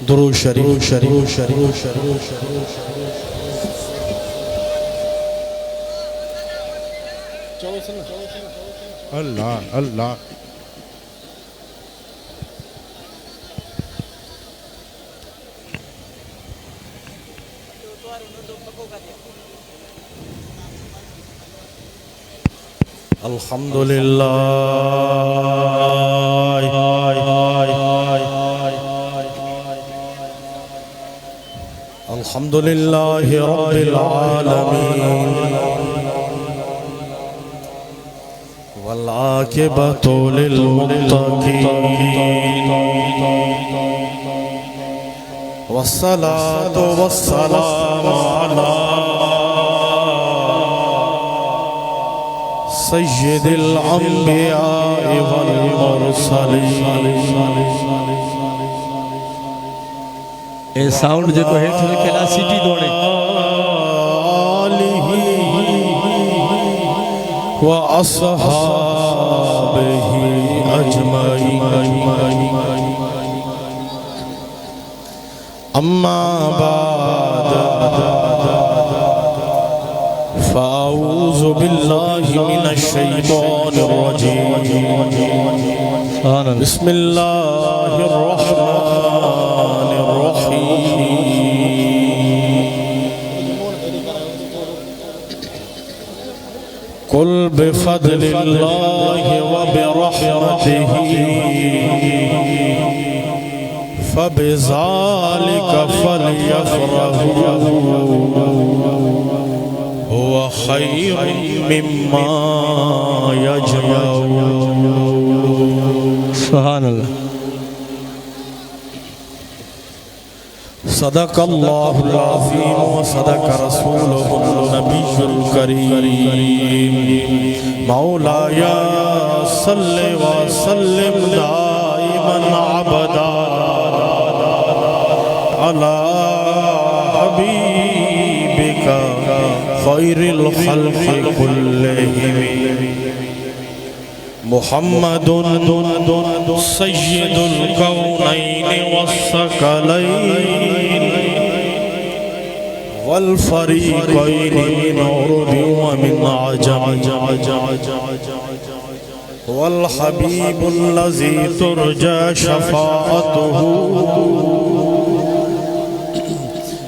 درود شریف اللہ اللہ الحمدللہ الحمدللہ رب العالمین والعاقبۃ للمتقین والصلاة والسلام علی سید الانبیاء والمرسلین اے ساؤنڈ جو کو ہے تھوڑے کھلا سیٹی دوڑے آلہ و اصحابہ اجمعین اما بعد فاعوذ باللہ من الشیطان الرجیم بسم اللہ الرحمن قل بفضل اللہ وبرحمتہ فبذالک فلیفرحوا هو خیر مما یجمعون سبحان اللہ صدق اللہ العظیم وصدق رسولہ النبی الکریم مولاي صل وسلم دائما ابدا على حبیبک خیر الخلق كلهم محمد سید الکونین والثقلین والفریقین من عرب ومن عجم والحبیب الذی ترجى شفاعته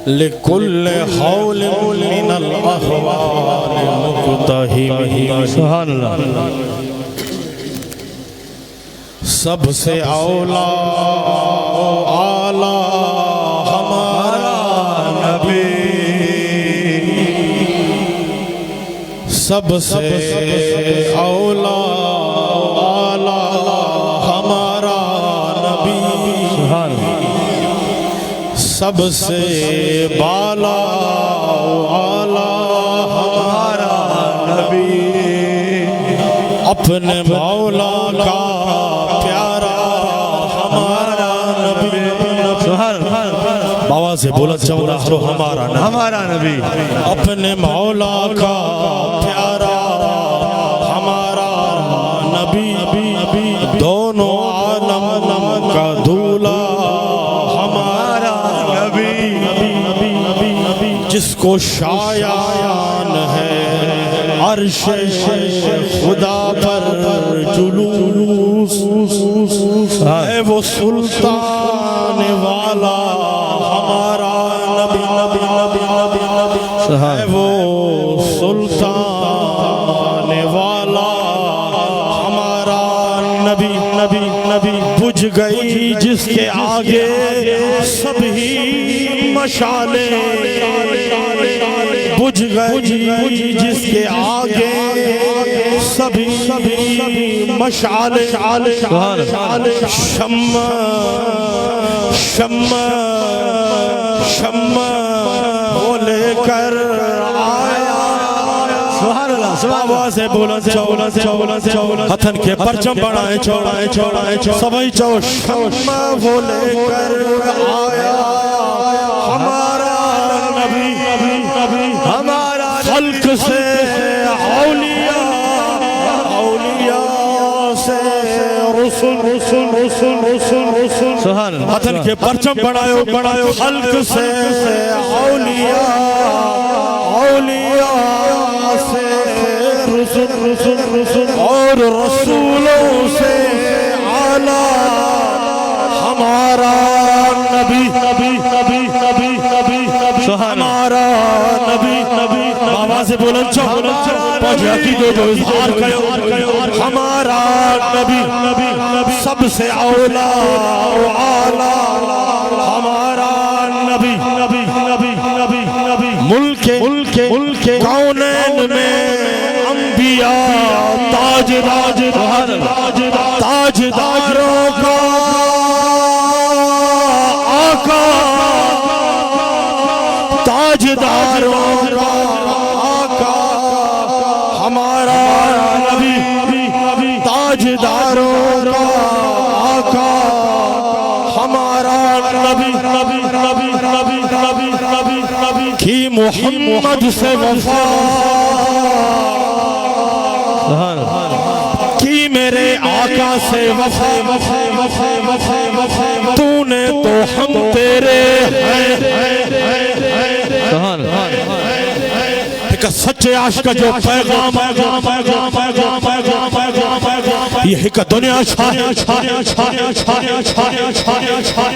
لكل حول من الاحوال مقتحم سبحان اللہ سب سے اولا اعلیٰ ہمارا نبی سب سے اولا اعلیٰ ہمارا نبی سب سے بالا اعلیٰ ہمارا نبی اپنے مولا کا بابا سے بولا چورا تو ہمارا نبی اپنے مولا کا پیارا ہمارا نبی دونوں عالم کا دولہ ہمارا نبی جس کو شایان ہے عرش خدا پر جلوس ہے وہ سلطان والا ہمارا نبی ہے وہ سلطان والا ہمارا نبی بجھ گئی جس کے آگے سبھی مشالیں بجھ گئی جس کے آگے سبھی مشالیں شمع وہ لے کر آیا بابا سے بولا ہتھن کے پرچم بڑھائیں چھوڑائیں سبھی شمع وہ لے کر آیا ہمارا نبی ہمارا خلق حلق سے اولیاء سے رسول سبحان اللہ وطن کے پرچم بڑھائے حلق سے اولیاء سے رسول اور رسولوں سے اعلیٰ ہمارا نبی ہمارا نبی بابا سے بولن چاہو پاجی عقیدے جو اظہار کرو ہمارا نبی سب سے اولا و اعلیٰ ہمارا نبی ملک کونین میں انبیاء تاجداروں کا آقا تاجداروں کا آقا ہمارا نبی تاجداروں کا آقا ہمارا نبی کی محمد سے وفا کی میرے آقا سے وفا تو نے تو ہم تیرے ایک سچے عاشق جو پیغام یہ ایک دنیا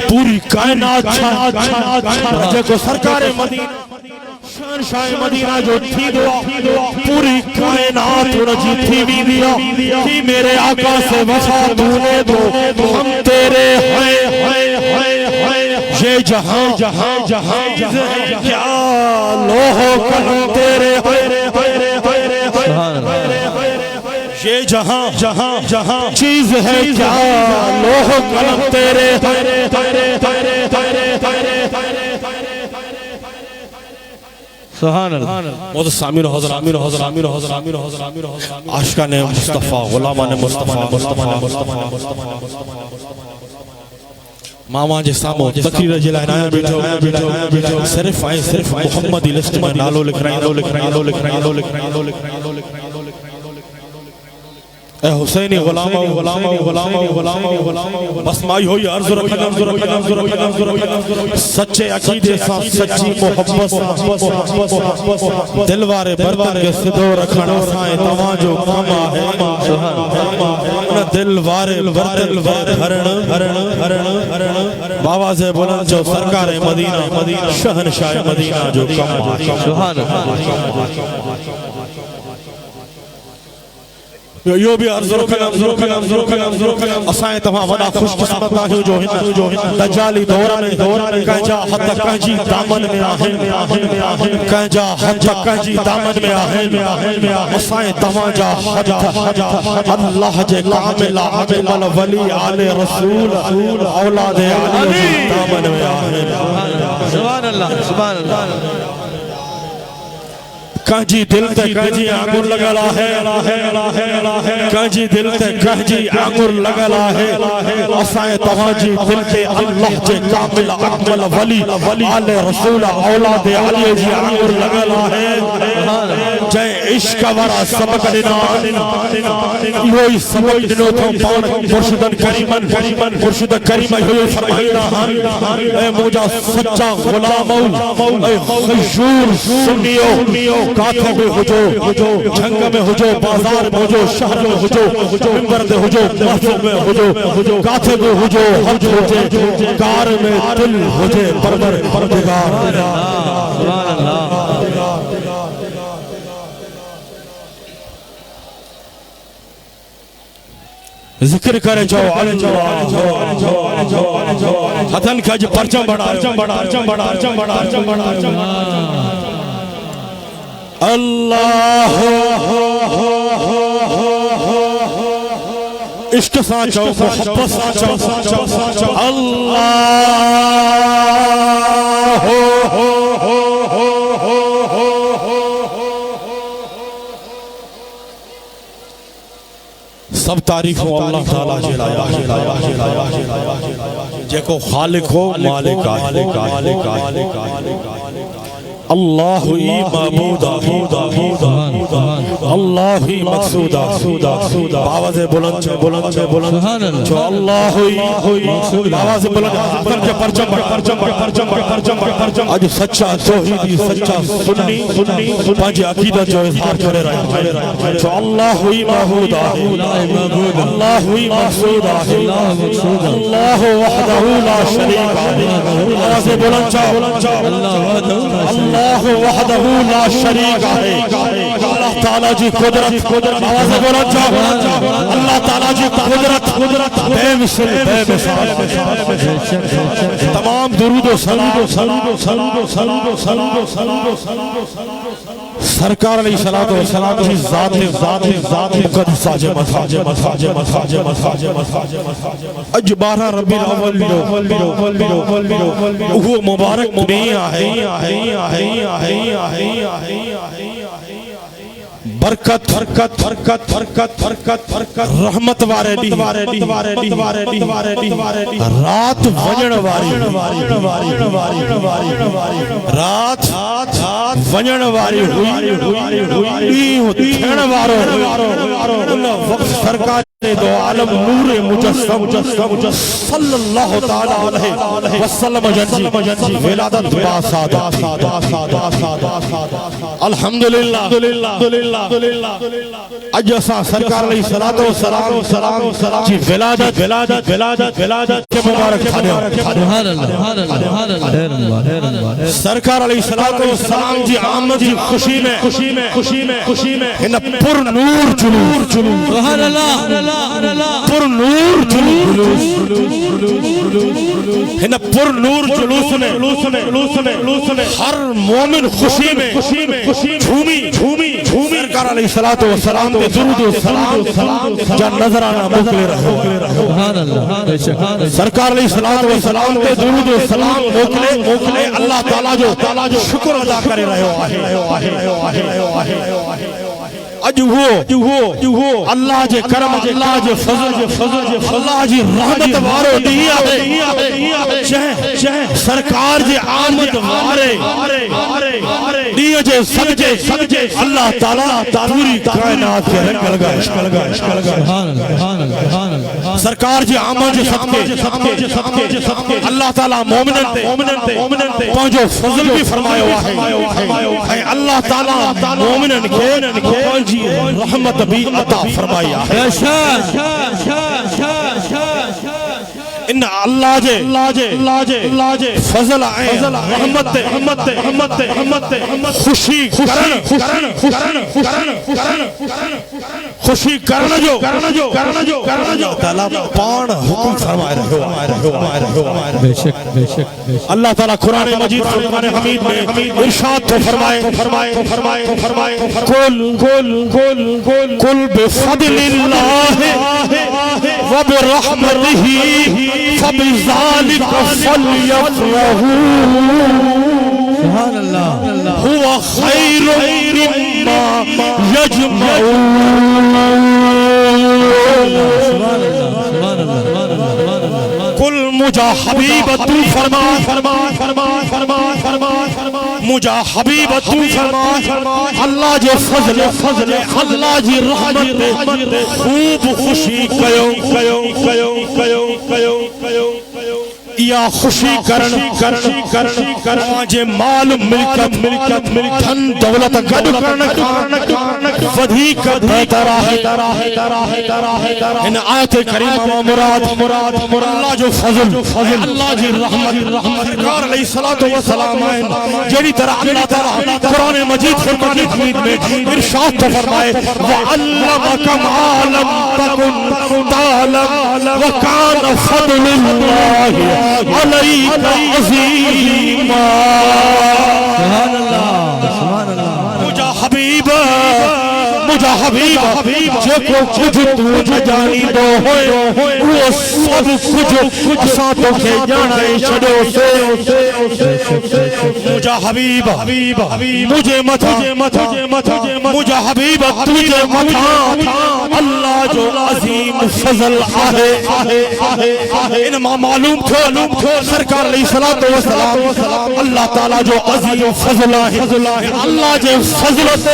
پوری کائنات رجے کو سرکار مدینہ شاہ مدینہ جو تھی دعا پوری کائنات رجی تھی دیا کہ میرے آقا سے وفا تو نے دو ہم تیرے یہ جہاں کیا لوہ قلم تیرے یہ جہاں چیز ہے کیا لوہ قلم تیرے سبحان اللہ بہت سامین حضرات عاشقان مصطفیٰ غلامان مصطفیٰ ماما جے سامو تقریر جلائن آیا بیٹھو صرف محمدی لسٹ میں نالو لکھ رہی اے حسینی غلامہ بس مائی ہوئی عرض رکھنا سچے عقیدے ساتھ سچی محبت دلوارے برتن کے صدو رکھنا سائیں تماجو کما ہے دلوارے برتن بھرن بابا سے بلند جو سرکار مدینہ شہنشاہ مدینہ جو کما ہے سبحان اللہ یو بھی عرض رکھنا اسائیں تمہاں وڈا خوش قسمت آہیو جو ہن دجالی دوران کہنجا حد تک کہنجی دامن میں آہن کہنجا حد تک کہنجی دامن میں آہن اسائیں تمہاں جا حد اللہ جے کامل عامل ولی آل رسول اولاد علی دامن میں آہن سبحان اللہ کانجی دل تے کانجی آنگر لگلا ہے کانجی دل تے کانجی آنگر لگلا ہے اسائیں تواجی دل تے اللہ جے کامل عامل ولی آل رسول اولاد علی جی آنگر لگلا ہے جائے عشق ورا سبق دینا یوئی سبق دنو تھا پاؤن مرشدن کریمن یوئی فرمائینا اے موجہ سچا غلامو اے خیشور سنیو کاتھے میں ہجو جھنگ میں ہجو بازار میں ہجو شہر میں ہجو ممبر میں ہجو محفل میں ہجو کاتھے میں ہجو حج ہجے کار میں دل ہجے پروردگار سبحان اللہ ذکر کرے جو ہتن کھج پرچم بڑا اللہ عشق سانچو محبت سانچو اللہ سب تعریف ہو اللہ تعالیٰ جلایا جے کو خالق ہو مالک اللہ ہی معبودا اللہ ہی مقصودا آواز بلند چھو اللہ ہی آواز بلند پرچم آج سچا توحیدی سچا سنی پانچ عقیدہ جو اظہار کرے رہے چھو اللہ ہی معبودا اللہ ہی مقصودا اللہ وحدہ لا شریک آواز بلند چھو اللہ وحدہ لا شریک ہے اللہ تعالیٰ جی قدرت آواز بلند چھو اللہ تعالیٰ جی قدرت بے مثل بے مثال تمام درود و سلام سرکار علیہ السلام کی ذات مقدسہ اج 12 ربیع الاول وہ مبارک دنیا ہے برکت رحمت وارے رات وجن واری رات وجن واری ہوئی تھن وارو وقت سرکار دو عالم نور مجسم صلی اللہ تعالی علیہ وسلم جنجی ولادت با سادہ الحمدللہ اجسا سرکار علیہ السلام جی ولادت کے مبارک تھانے سرکار علیہ السلام جی آمد جی خوشی میں ان پر نور جلوس سبحان اللہ پر نور جلوس پر نور جلوس میں ہر مومن خوشی میں جھومی سرکار علیہ السلام کے درود و سلام جا نظرانہ موکلے رہو سرکار علیہ السلام کے درود و سلام موکلے اللہ تعالیٰ جو شکر ادا کرے رہو اج وہ اللہ جے کرم اللہ جے فضل اللہ جی رحمت وارو دیا سرکار جے آمد وارے دیا جے سمجھے اللہ تعالیٰ پوری کائنات کے رنگ لگائے سرکار جے آمد جے صدقے اللہ تعالیٰ مومنن تے پانچو فضل بھی فرمائے ہے اللہ تعالیٰ مومنن کے رحمت بھی عطا فرمایا ہے ان اللہ جے فضل آئیں رحمت خوشی کرن جو تعالیٰ پان حکم فرمائے رہے اللہ تعالیٰ قرآن مجید فرقان حمید میں ارشاد تو فرمائے قل بفضل اللہ وبرحمتہ فبذلك فليفرحوا سبحان اللہ هو خیر مما یجمعون قل مجھا حبیب تو فرما مجھا حبیب تو فرما اللہ جے فضل اللہ جی رحمت خوب خوشی کیوں یا خوشی کرن آجے مال ملکت دھن دولت گڑ ودھیک بہتر ہے ان آیت کریمہ مراد اللہ جو فضل اللہ جی رحمت سرکار علیہ السلام جیڑی طرح اللہ تعالیٰ قرآن مجید فرقان حمید میں ارشاد تو فرمائے وَعَلَّمَكَ مَا لَمْ تَكُنْ تَعْلَمْ وَكَانَ فَضْلُ اللَّهِ عَلَيْكَ عَظِيمًا سبحان اللہ مجھا حبیب مجھا حبیب جو کچھ تو نہ جانی دو ہوئے وہ سب کچھ اساں تو کے جانا چھڑو سے مجھا حبیب مجھے متھا مجھا حبیب تجھے متھا اللہ جو عظیم فضل آہے انما معلوم تھو سرکار علیہ السلام اللہ تعالیٰ جو عظیم فضل آہے اللہ جو فضلت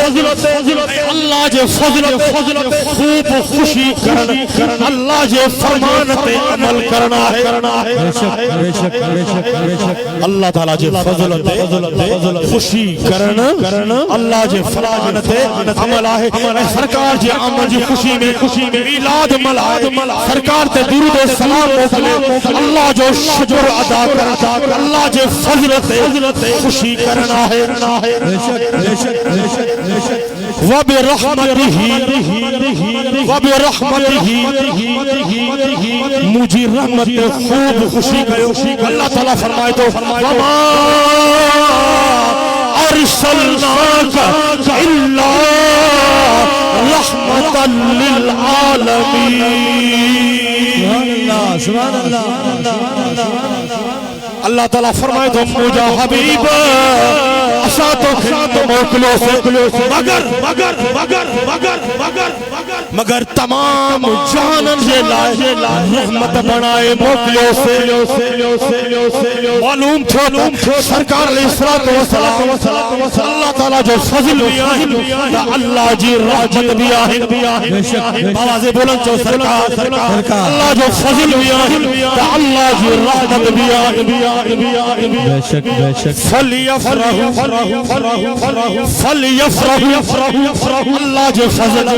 اللہ جو فضلت خوب خوشی کرنا اللہ جو فرمانت عمل کرنا ہے اللہ تعالیٰ جو فضلت خوشی کرنا اللہ جو فرمانت عمل ہے سرکار جو عمل جو خوشی میں میلاد ملائے سرکار تے درود و سلام موکلے اللہ جو شکر ادا کرتا اللہ جو فضلت خوشی کرنا ہے وَبِرَحْمَتِهِ مجھے رحمت خوب خوشی کرو اللہ تعالیٰ فرمائے تو وَمَا أَرْسَلْنَاكَ إِلَّا رَحْمَةً لِلْعَالَمِينَ سبحان اللہ اللہ تعالیٰ فرمائے تو مجھا حبیب اسا تو موکلو سے مگر تمام جہانن سے لائے رحمت بنائے موکلو سے معلوم تھو سرکار علیہ السلام اللہ تعالیٰ جو فضل بھی آئے اللہ جی رحمت بھی آئے آواز بلند چو سرکار اللہ جو فضل بھی آئے اللہ جی رحمت بھی آئے فلیفرحوا اللہ جو فضل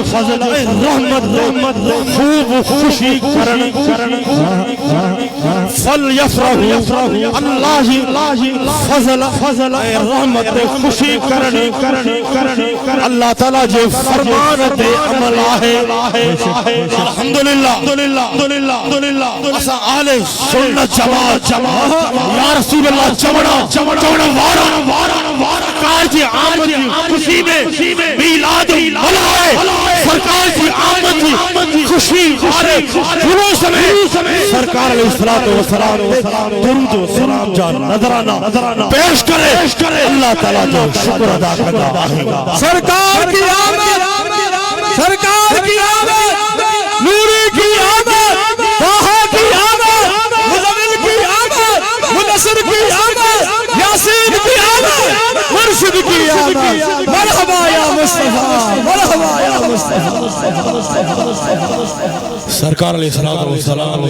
رحمت خوب خوشی کرن فلیفرحوا اللہ جی فضل رحمت خوشی کرن اللہ تعالیٰ جو فرمانت عمل آہے الحمدللہ اسا آل سنت جماعت یا رسول اللہ چمڑا وارا سرکار کی آمد کی خوشی میں میلاد ملائے سرکار کی آمد کی خوشی آرے جلوس میں سرکار علیہ السلام درود و سلام جان نظرانہ پیش کرے اللہ تعالیٰ جو شکر ادا کرنا سرکار کی آمد نوری کی آمد طاہا کی آمد مزمل کی آمد منصر کی آمد یاسین کی آمد مرشد کی آمد مرحبا یا مصطفیٰ سرکار علیہ السلام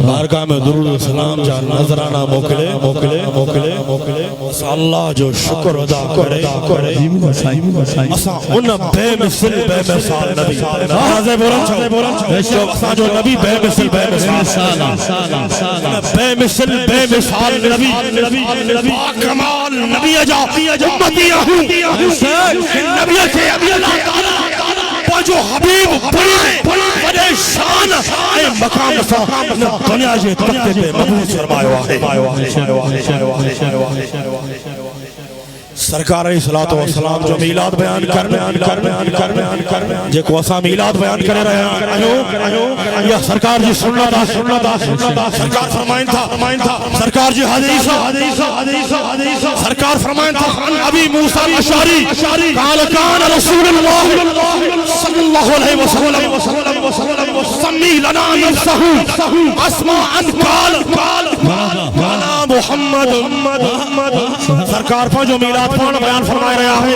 بارگاہ میں درود و سلام جان نظرانہ موکلے اللہ جو شکر ادا کرے اسا ان بے مثال نبی آوازیں بولن چھو اسا جو نبی بے مثال نبی کمال نبی اجا امتی ہوں نبی کے اللہ تعالیٰ جو حبیب بڑے شان اے مقام سا دنیا جے تختے پہ مبعوث فرمایا ہے سرکار علیہ السلام جو میلاد بیان کرنے جے کو اسا میلاد بیان کرے رہے ہیں یا سرکار جی سننا دا سرکار فرمائن تھا سرکار جی حدیث سرکار فرمائن تھا ابی موسیٰ اشعری قال کان رسول اللہ صلی اللہ علیہ وسلم سمی لنا نفسہ اسماء قال انا محمد سرکار پر جو میلاد بیان فرمائے رہا ہے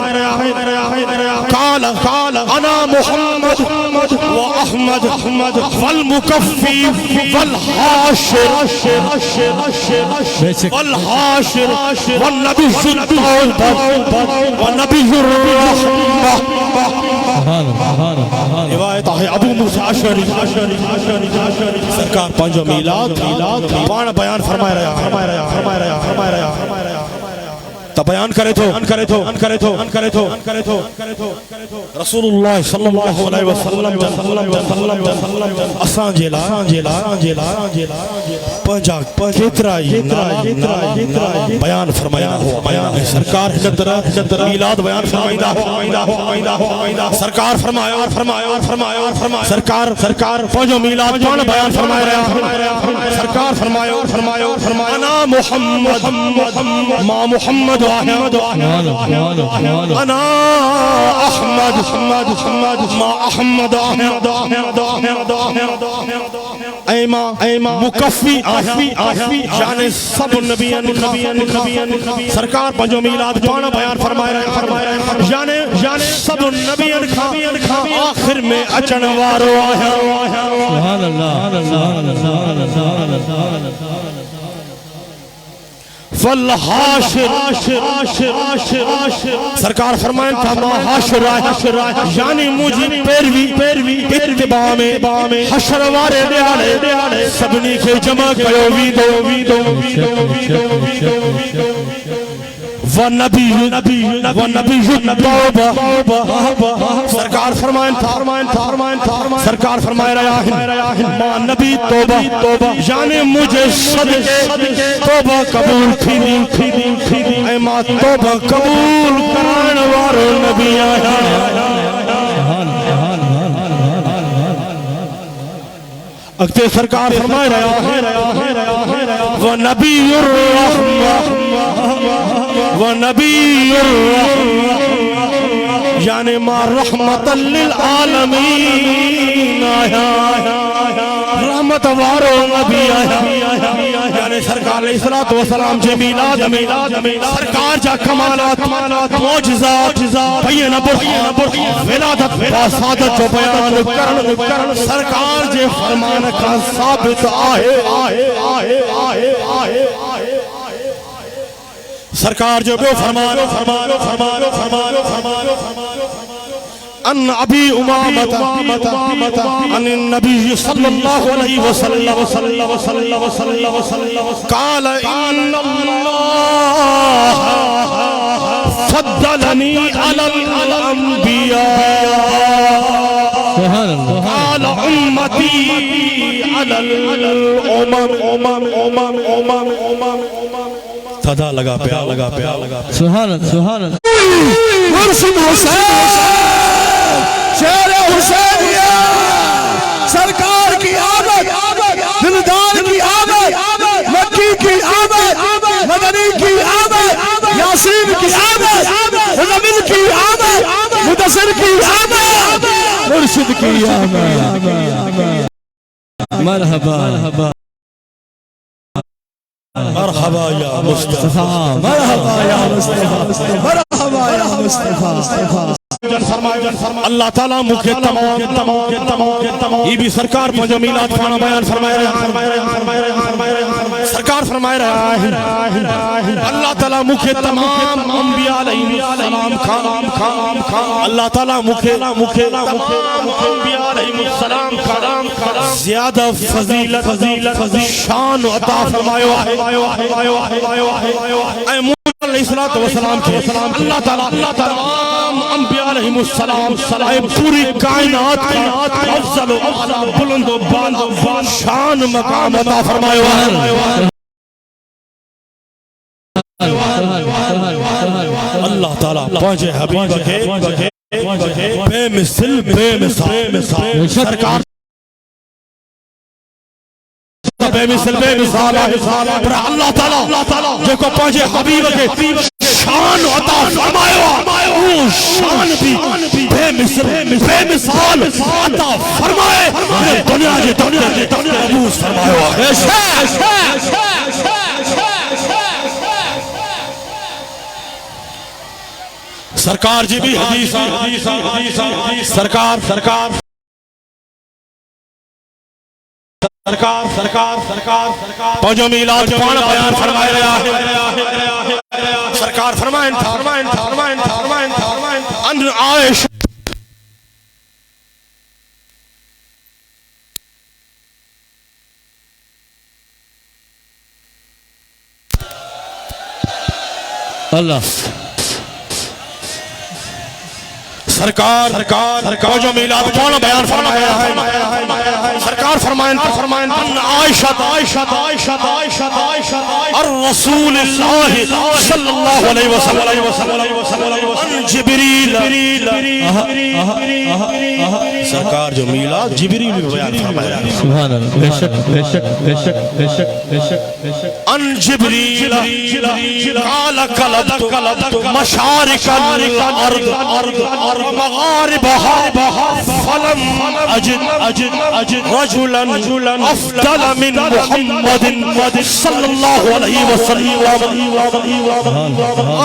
قال انا محمد و احمد والمکفی والحاشر والنبی التوبہ والنبی الرحمہ روایت ہے ابو موسیٰ اشعری سرکار پنجو میلاد بیان فرمائے رہا تب بیان کرے تو رسول اللہ صلی اللہ علیہ وسلم اساں جیلا پنجا کترائی بیان فرمایا ہوا بیان سرکار میلاد بیان فرمائیدہ سرکار فرمایا سرکار پنجو میلاد پان بیان فرمایا رہا سرکار فرمایا انا محمد ما محمد انا احمد ما احمد ایما مکفی جانے سب نبیان سرکار پنجو میلاد پانا بیان فرمایا جانے سب نبیان آخر میں اچن وارو آیا سبحان اللہ سرکار فرمائیں تھا ما حاشر یعنی مجھے پیروی اتباع میں حشر وارے دیالے سبنی کے جمع کرو ویدو ونبی توبہ سرکار فرمائیں تھا سرکار فرمائے رہا ہے ما نبی توبہ یعنی مجھے صدقے توبہ قبول تھی اے ما توبہ قبول کران وارو نبی آیا اگتے سرکار فرمائے رہا ہے ونبی الرحمہ ونبی الرحمہ یعنی ما رحمت للعالمین آیا رحمت وارو نبی آیا یعنی سرکار علیہ السلام جے میلاد سرکار جا کمالات معجزات بین برحان ولادت فاسادت جو بیان کرن سرکار جے فرمان کا ثابت آئے سرکار جو بے فرمانو ان ابی امامت ان النبی صلی اللہ علیہ وسلم قال ان اللہ فضلنی علی الانبیاء قال امتی علی الامم تدا لگا پیا سبحان اللہ مرشد حسین شیر حسینیہ سرکار کی آمد دلدار کی آمد مکی کی آمد مدنی کی آمد یاسین کی آمد مزمل کی آمد مدثر کی آمد مرشد کی آمد مرحبا مرحبا یا مصطفیٰ مرحبا یا مصطفیٰ مرحبا یا مصطفیٰ اللہ تعالیٰ مکھے تمام یہ بھی سرکار پنجو میلاد پانا بیان فرمائے رہا سرکار فرمائے رہا ہے اللہ تعالیٰ مکھے تمام انبیاء علیہ السلام خام اللہ تعالیٰ مکھے تمام انبیاء علیہ السلام زیادہ فضیلت شان عطا فرمائے اے موسیٰ علیہ السلام کے اللہ تعالیٰ تمام انبیاء علیہ السلام اے پوری کائنات افضل و بلند و بال شان مقام عطا فرمائے اللہ تعالیٰ پہنچے حبیب کے بے مثال سرکار بے مثال اللہ تعالیٰ جے کو پہنچے حبیب کے شان عطا فرمائے شان بھی بے مثال عطا فرمائے دنیا جے عبوس فرمائے سرکار جی بھی حدیث سرکار پنجو میلاد پانا بیان فرمائے رہا ہے سرکار فرمائیں ان عائشہ اللہ سرکار کو جو میلاد کون بیان فرمایا ہے سرکار فرمائیں عائشہ الرسول اللہ صلی اللہ علیہ وسلم ان جبریل سرکار جو میلاد جبریل بھی بیان فرمایا ہے سبحان اللہ بے شک بے شک بے شک بے شک بے شک بے شک ان جبریل قال قلبت مشارق الارض مغاربها فلم أجد رجلا أفضل من محمد صلى الله عليه وسلم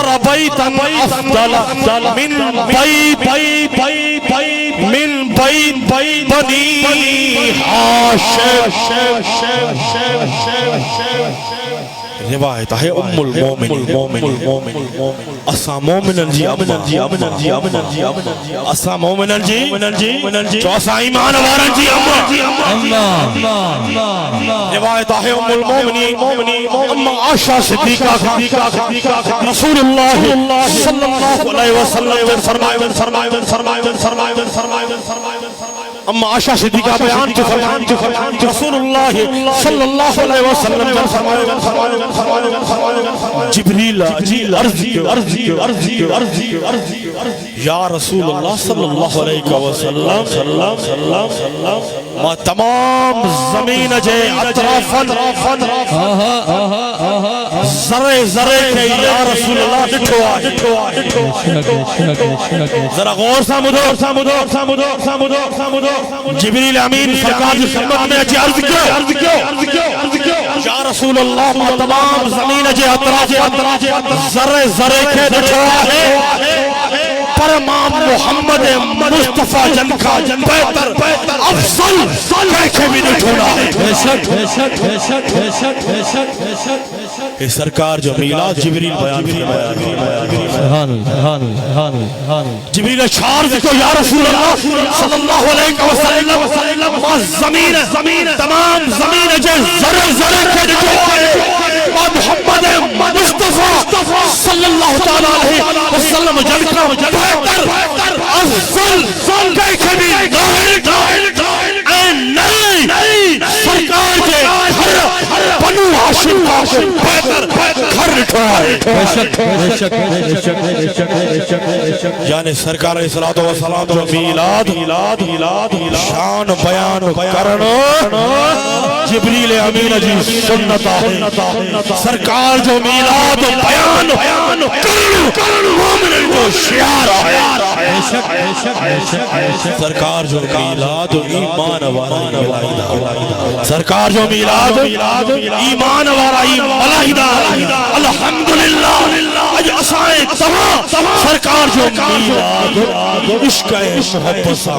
ربيتا أفضل من بيت بني هاشم روایت ہے ام المومن اسا مومنن جی اسا مومنن جی جو اسا ایمان وارن جی روایت ہے ام المومنین ام عائشہ صدیقہ رسول اللہ صلی اللہ علیہ وسلم فرمائے ام عائشہ صدیقہ بیان کی فرمائے رسول اللہ صلی اللہ علیہ وسلم فرمائے جبریل عرض یا رسول اللہ صلی اللہ علیہ وسلم ما تمام زمین جے اطرافن ذرے کے یا رسول اللہ ڈٹھو ذرا غور سامدو جبریل امین سرکار کی خدمت میں اچھی عرض کیوں یا رسول اللہ ما تمام زمین جے اطراف ذرے کے ڈٹھو ہے پر امام محمد مصطفیٰ جن کا بہتر افضل کہے بھی نہیں چھوڑا ہے سرکار جو میلاد جبریل بیان فرمایا جبریل اشعار کو یا رسول اللہ صلی اللہ علیہ وسلم زمین تمام زمین جے ذرے کے ڈٹھو محمد مصطفیٰ صلی اللہ تعالیٰ علیہ وسلم جن کا بہتر افضل کہے بھی نہیں سرکار کے بنو ہاشم کا بہتر گھر اٹھا ہے یعنی سرکار علیہ السلام جو میلاد شان بیان کرنا جبریل امین جی سنتا ہے سرکار جو میلاد بیان کرنا مومن کو شعار ہے سرکار جو میلاد ایمان وارا سرکار جو میلاد ایمان وارا ملاحدہ الحمدللہ اج اسائیں تمام سرکار جو میلاد عشق محبت سا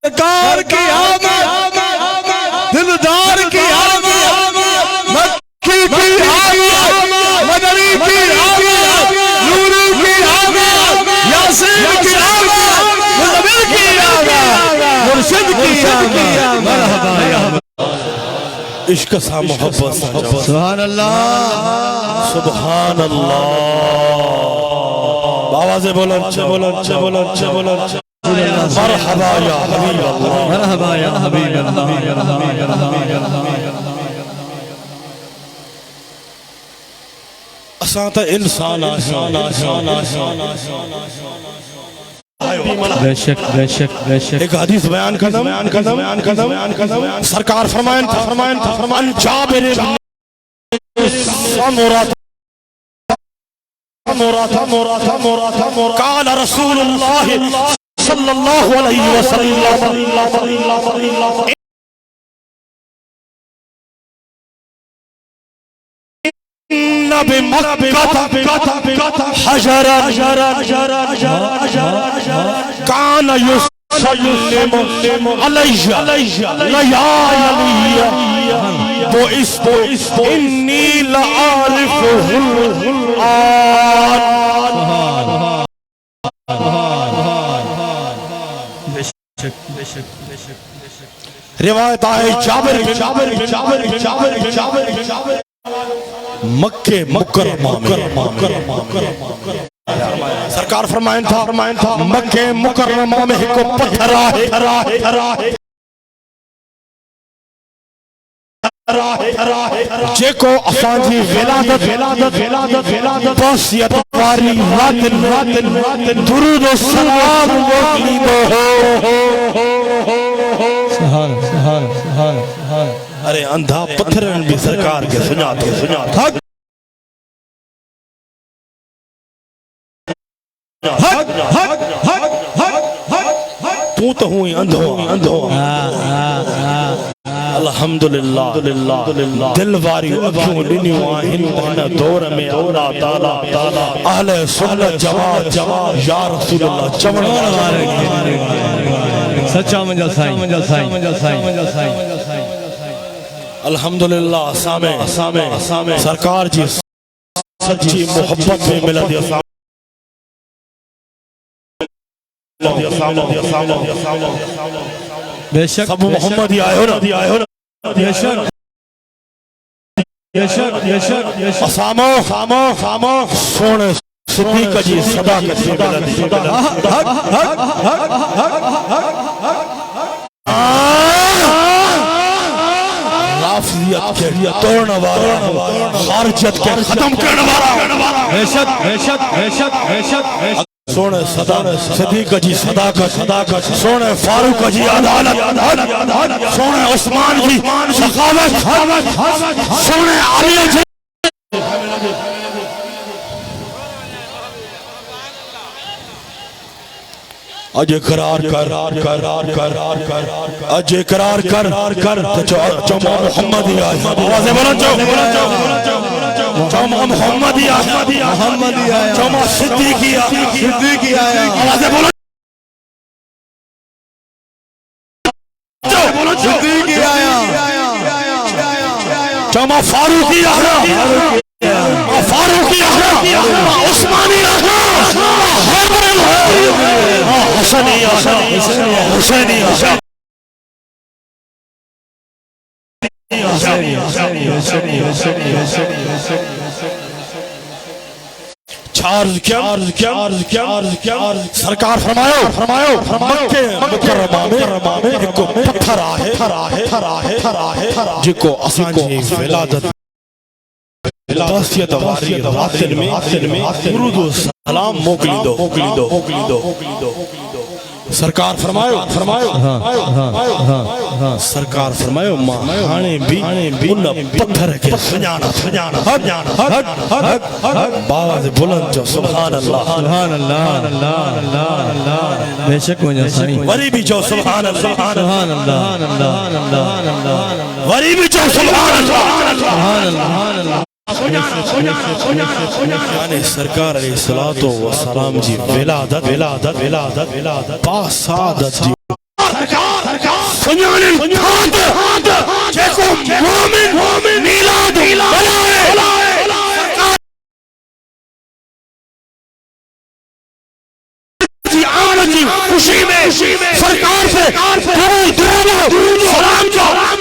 سرکار کی آمد دلدار کی آمد مکی کی آمد مدنی کی آمد نوری کی آمد یاسین کی آمد مزمل کی آمد مرشد کی آمد مرحبا یا عشق سا محبت سا سبحان اللہ سبحان اللہ آوازیں بلند مرحبا یا حبیب اللہ مرحبا یا حبیب اللہ اساں انسان بے شک بے شک بے شک ایک حدیث بیان کرنا سرکار فرمائن جابر سمرہ قال رسول اللہ صلی اللہ علیہ وسلم ان بمکہ حجرا کان یسلم علیہ لیالی بعثت انی لعارفہ الآن روایت آئے جابر مکہ مکرمہ سرکار فرمائن تھا مکہ مکرمہ میں کو پتھر آئے جے کو افانجی ولادت بس یتواری راتن درود و سلام موکلی دو سبحان ارے اندھا پتھرن بھی سرکار کے سنات تو تو ہوئی اندھو الحمدللہ دل واری اکھوں ڈنیوں آہن دور میں اللہ تعالیٰ اہل سنت جماعت یا رسول اللہ چمڑ سچا منجا سائیں الحمدللہ سامع سرکار جی سچی محبت میں ملا دیا بے شک سب محمد ہی آئے ہو نا بے شک اسامو سونے صدیق جی صداقت میں ملا دیا رافضیت کے توڑنے والا خارجیت کے ختم کرنے والا بے شک سونے صدیق جی صداقت سونے فاروق جی عدالت سونے عثمان جی سخاوت سونے علی جی اج اقرار کر جمع محمد ہی آئے آوازیں بلند جمع محمد ہی آئے جمع صدیق ہی آئے آوازیں بلند صدیق ہی آیا جمع فاروق ہی آیا عثمانی آیا حسنی سرکار فرمایو مکہ مکرمہ میں ایک پتھر آہے جکو اساں جی ولادت باسیت واری راتن میں درود و سلام موکلی دو سرکار فرمایو ماہانے بھی ان پتھر کے سجانا باز بلند جو سبحان اللہ بے شک مجھے سائیں وری بھی جو سبحان اللہ وری بھی جو سبحان اللہ یعنی سرکار علیہ السلام جی ولادت پاسادت جی سنیانن تھانت جیکو مومن میلاد بلائے جی آمد جی خوشی میں سرکار سے درود سلام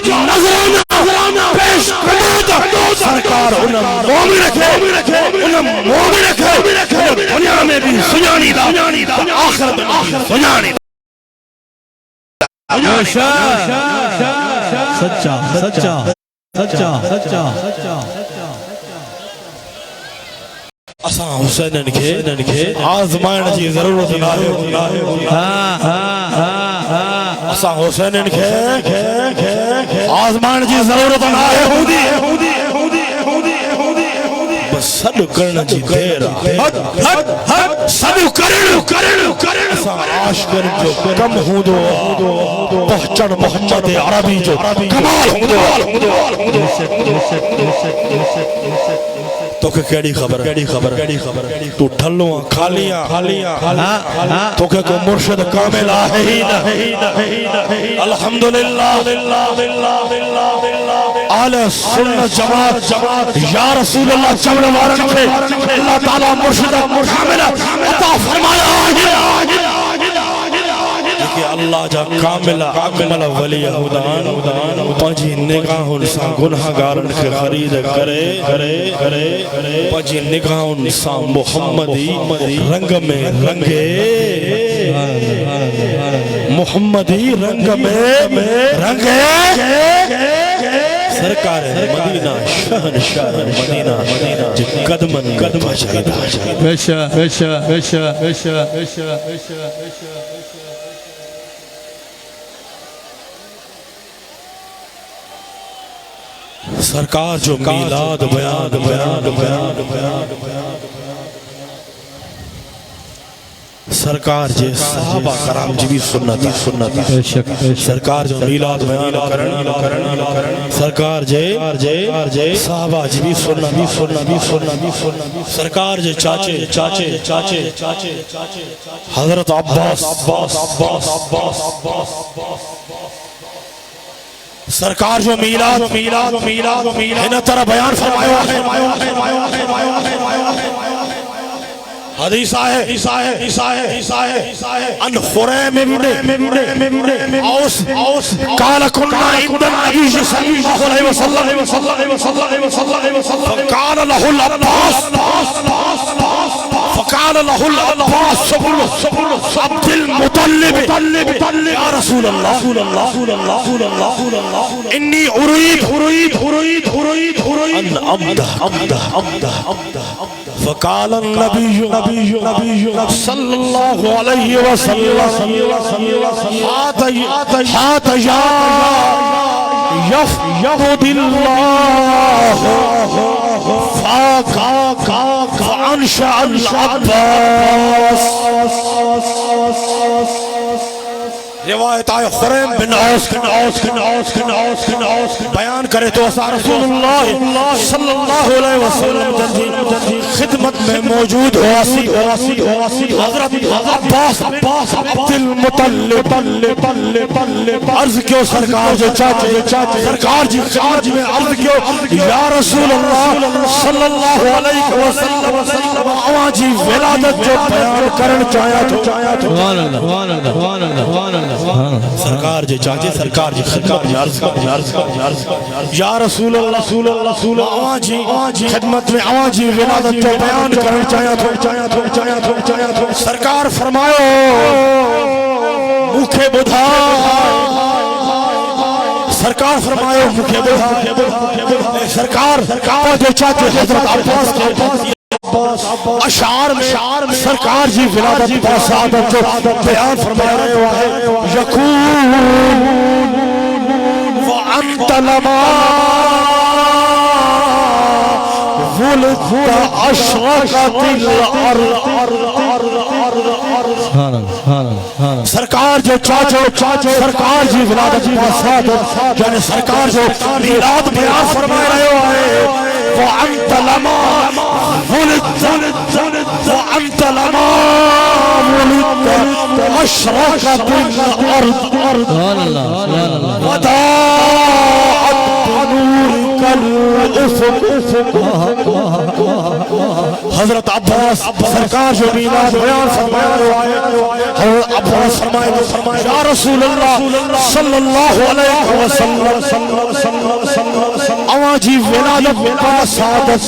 جو نظرانہ پیش سرکار انہم مومن رکھے دنیا میں بھی سنیانی دا آخرت میں بھی سنیانی دا سچا اساں حسینن کے آزمائن جی ضرورت نہ اساں حسینن کے آزمائن جی ضرورت نہ بس صد کرنا جی دیر صد کرن اساں عاشقن جو کم ہوں دو پہچن محمد عربی جو کمال ہوں دو تو کہ کیڑی خبر تو ٹھلوں کھالیاں تو کہ کو مرشد کامل آہے ہی الحمدللہ اہل سنت جماعت یا رسول اللہ چمڑ وارن کے اللہ تعالیٰ مرشد کامل عطا فرمایا کہ اللہ جا کامل اکمل ولی ہودان پانچی نگاہن سا گناہگارن کے خرید کرے پانچی نگاہن سا محمدی رنگ میں رنگے محمدی رنگ میں رنگے سرکار مدینہ شہنشاہ مدینہ جی قدمن قدمہ چاہیدہ بشا بشا بشا بشا بشا بشا سرکار جو میلاد بیان سرکار جے صحابہ کرام جی بھی سنت سرکار جو میلاد بیان کرن سرکار جے صحابہ جی بھی سنت سرکار جے چاچے حضرت عباس سرکار جو میلاد ہن طرح بیان فرمایا ہے حدیث ہے ان خریم ابن اوس قال كنا عند النبي صلى الله عليه وسلم فقال له العباس عبد المطلب يا رسول الله إني أريد أن أمدح فقال النبي صلى الله عليه وسلم هات يا يفقد الله فأنشأ العباس روایت آئے خریم بن اوس بیان کرے تو رسول اللہ صلی اللہ علیہ وسلم خدمت میں موجود ہو حضرت عباس عبد المطلب عرض کیوں سرکار جو چاچے سرکار جی خدمت میں عرض کیوں یا رسول اللہ صلی اللہ علیہ وسلم آوان جی ولادت جو بیان کرن چاہیا تو سرکار جے چاچے سرکار جی خدمت میں عرض یا رسول اللہ آوان جی خدمت میں آوان جی ولادت جو بیان کرن چاہیا تو سرکار فرماؤ مکھے بدھا سرکار فرماؤ مکھے بدھا سرکار جو چاچے حضرت عباس کے اشعار میں سرکار جی ولادت با سعادت جو بیان فرما رہے ہیں یکون وانت لما ولدت اشرقت الارض سرکار جو چاچو سرکار جی ولادت با سعادت یعنی سرکار جو میلاد بیان فرما رہے ہیں وانت لما وأنت لما ولدت أشرقت الأرض وضاءت بنورك الأفق حضرت عباس سرکار جو میلاد بیان فرمایا حضرت عباس فرمائے یا رسول اللہ صلی اللہ علیہ وسلم آوان جی ولادت با سعادت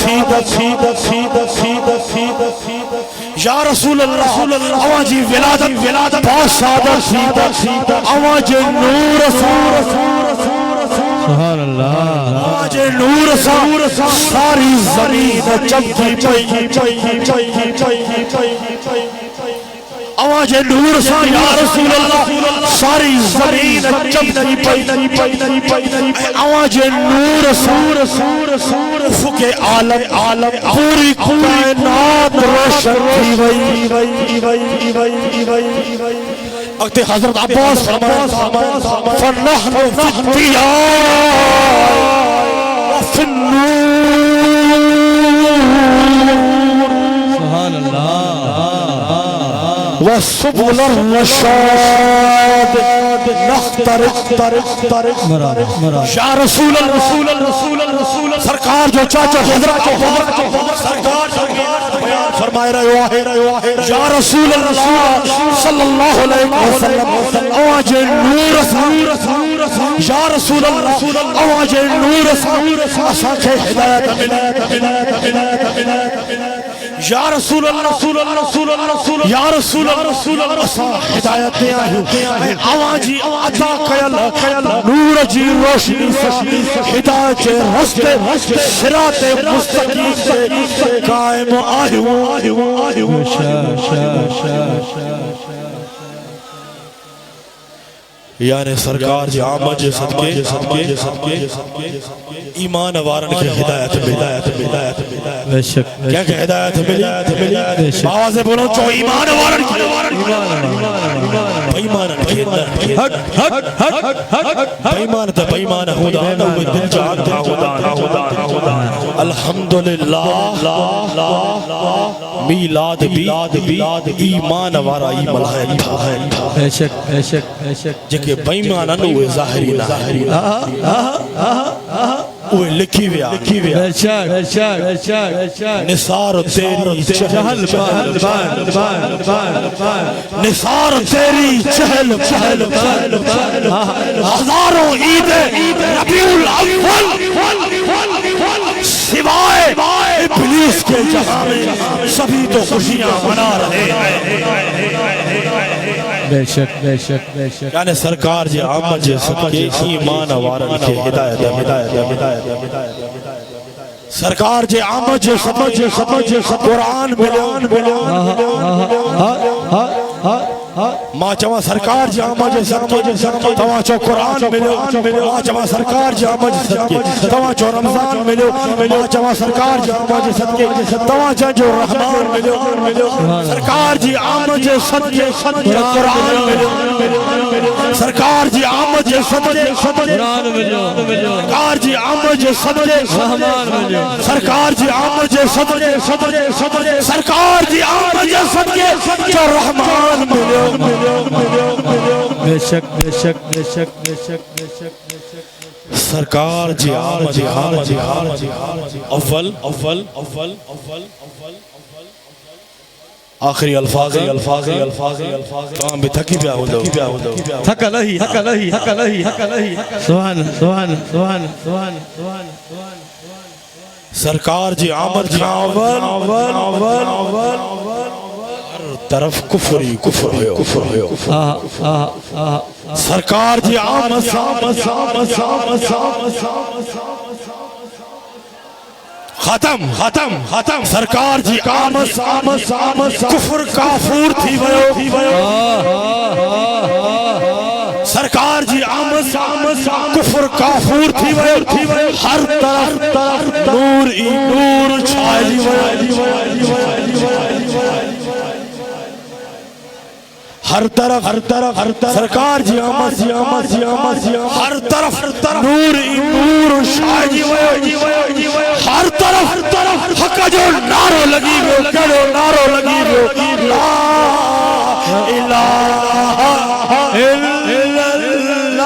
یا رسول اللہ آوان جی ولادت با سعادت آوان جی نور سبحان اللہ آوان جی نور ساری زمین چمکی آوان جی نور یا رسول اللہ ساری زمین چمکی آوان جی نور افق عالم پوری کائنات روشن تھی وئی وقت حضرت عباس فرمائے فنحن فی الضیاء وفی النور سبحان اللہ وسبل الرشاد نخترق یا رسول اللہ سرکار جو چاچا حضرت سرکار فرمائے رہو ہے یا رسول اللہ صلی اللہ علیہ وسلم آواز نور یا رسول اللہ آواز نور اساں کے ہدایت یا رسول اللہ یا رسول اللہ اساں ہدایت آئے آوازی عطا کیل نور جی روشنی ہدایت رستے صراط مستقیم سے قائم آئے یعنی سرکار جی آمد جی صدقے ایمان وارن کے ہدایت ملی کیا کہ ہدایت ملی آواز بولو چو ایمان وارن کے بیمان تا بیمان خدا نوی دل جان تا خدا الحمدللہ میلاد بھی ایمان وارا ای ملائن تھا بے شک جکے بیمان انوے ظاہری اوے لکھی ویا بے شک نثار تیری چہل نثار تیری چہل ہزاروں عید ربیع الاول سوائے ابلیس کے جہاں میں سبھی تو خوشیاں منا رہے بے شک یعنی سرکار جی آمد جی صدقے ایمان وارن کے ہدایت سرکار جی آمد جی صدقے قرآن ملیان ماں چواں سرکار جی آمد جی صدقے تواں چو قرآن ملیو ماں چواں سرکار جی آمد جی صدقے تواں چو رمضان ملیو ماں چواں سرکار جی آمد جی صدقے تواں جو رحمان ملیو سرکار جی آمد جی صدقے قرآن ملیو سرکار جی آمد جی صدقے قرآن ملیو سرکار جی آمد جی صدقے رحمان ملیو سرکار جی آمد جی صدقے سرکار جی آمد جی صدقے جو رحمان ملیو بے شک سرکار جی آمد اول آخری الفاظ کام بھی تھکی پیا ہو دو تھکا نہیں سبحان سرکار جی آمد اول طرف کفر ہوئے سرکار جی آمد ختم سرکار جی آمد کفر کافور تھی ویو سرکار جی آمد کفر کافور تھی ویو ہر طرف نور چھائی ویو ہر طرف سرکار جی آمد ہر طرف نور شاہی ہر طرف حق جو نارو لگی لا الہ الا اللہ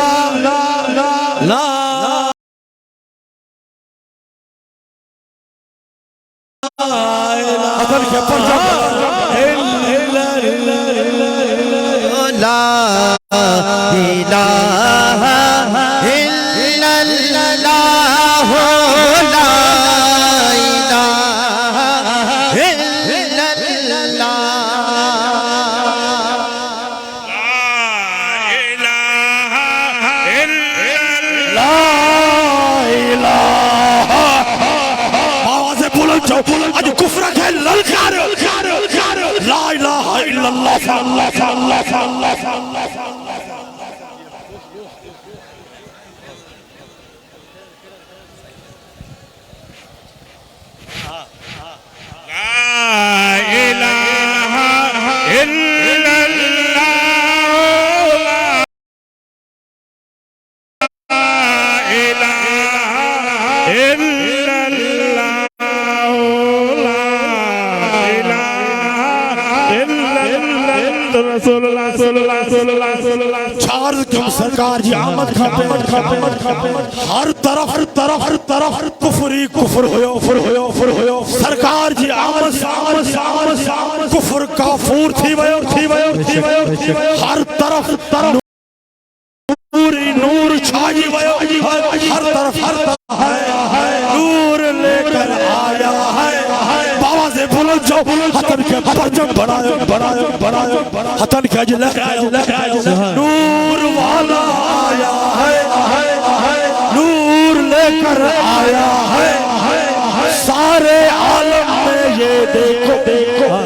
اج کفر کے للکار لا الہ الا اللہ سرکار جی آمد ہر طرف کفر ہوئے سرکار جی آمد کفر کافور تھی ویو ہر طرف نوری نور چھائی ویو ہر طرف نور لے کر آیا ہے بابا سے بلند جو حتن کے پرچم بڑھائے حتن کے اجلے نور والا آیا ہے نور لے کر آیا ہے سارے عالم میں یہ دیکھو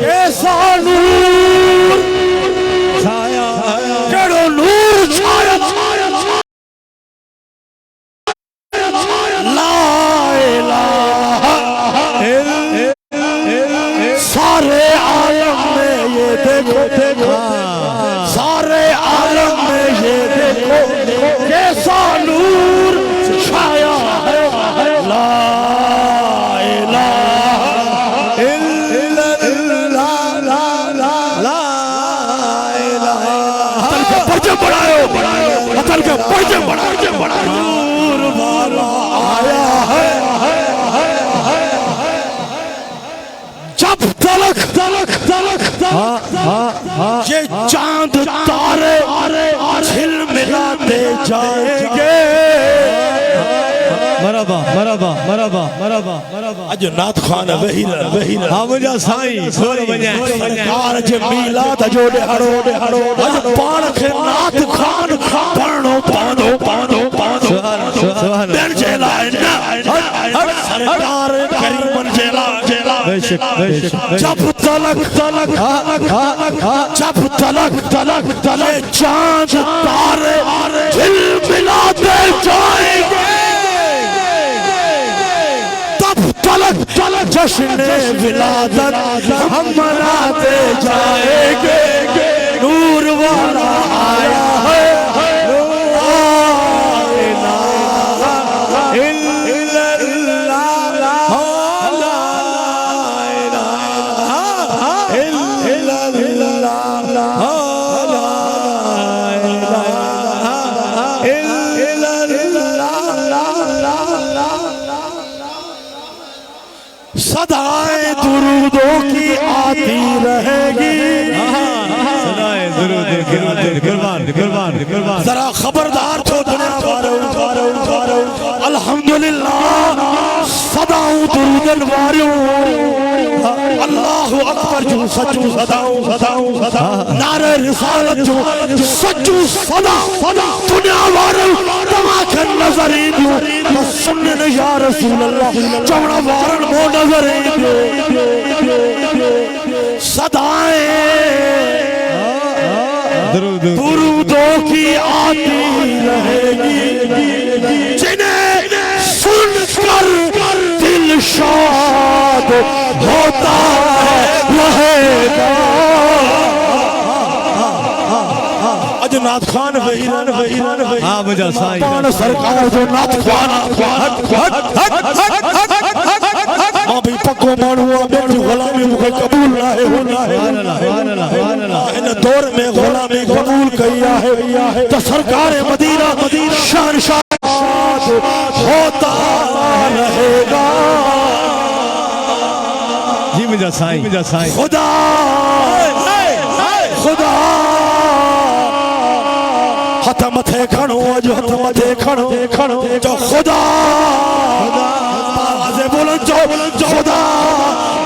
ایسا نور چھایا کیڑو نور چھایا لا الہ سارے عالم میں یہ دیکھو سارے عالم میں یہ دیکھو کیسا نور چھایا ہے لا نور والا آیا ہے جب تلک یہ چاند تارے چھل ملاتے جائیں گے مرحبا اج نات خان وہی ہاں مجھا سائیں سرکار جے میلاد جو ڈہڑو اج پان کے نات خان پڑھنو پاندو بین جیلا سرکار کریمن جیلا جب تلک یہ چاند تارے چھل ملاتے جائیں گے تلک جشن ولادت ہم مناتے جائیں گے نور والا آیا ہے صدائیں درودوں کی آتی رہے گی صدائیں درود ذرا خبردار چھو دنیا بارو الحمدللہ صداؤں درودن واریوں اللہ اکبر جو سچو صداؤں نعرہ رسالت جو سچو صداؤں دنیا وارو تماکن نظرین جو سنن یا رسول اللہ چوڑا وارن مو نظرین صدائیں درودوں کی آتی رہے گی جنہیں سن کر دل شاد ہوتا رہے گا اج نات خان ویران ہاں مجھا سائیں پان سرکار جو نات خان بھی پکو مانوا بیٹی غلامی مجھے قبول ہے ان دور میں غلامی قبول کیا ہے تو سرکار مدینہ شان شاد ہوتا رہے گا جی مجھا سائیں خدا ہتھ متھے کھڑو جو ہتھ متھے کھڑو جو خدا آوازیں بولن جو خدا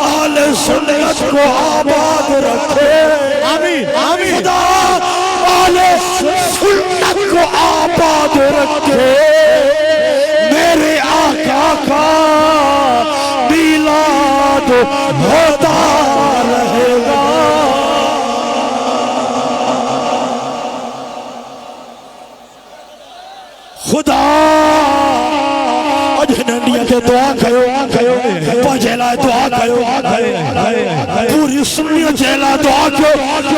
آل سنت کو آباد رکھے آمین خدا آل سنت کو آباد رکھے میرے آقا کا میلاد ہوتا رہے گا خدا ننڈیاں دعا کھو پجھلا دعا کھو پوری سنیت جیلا دعا کھو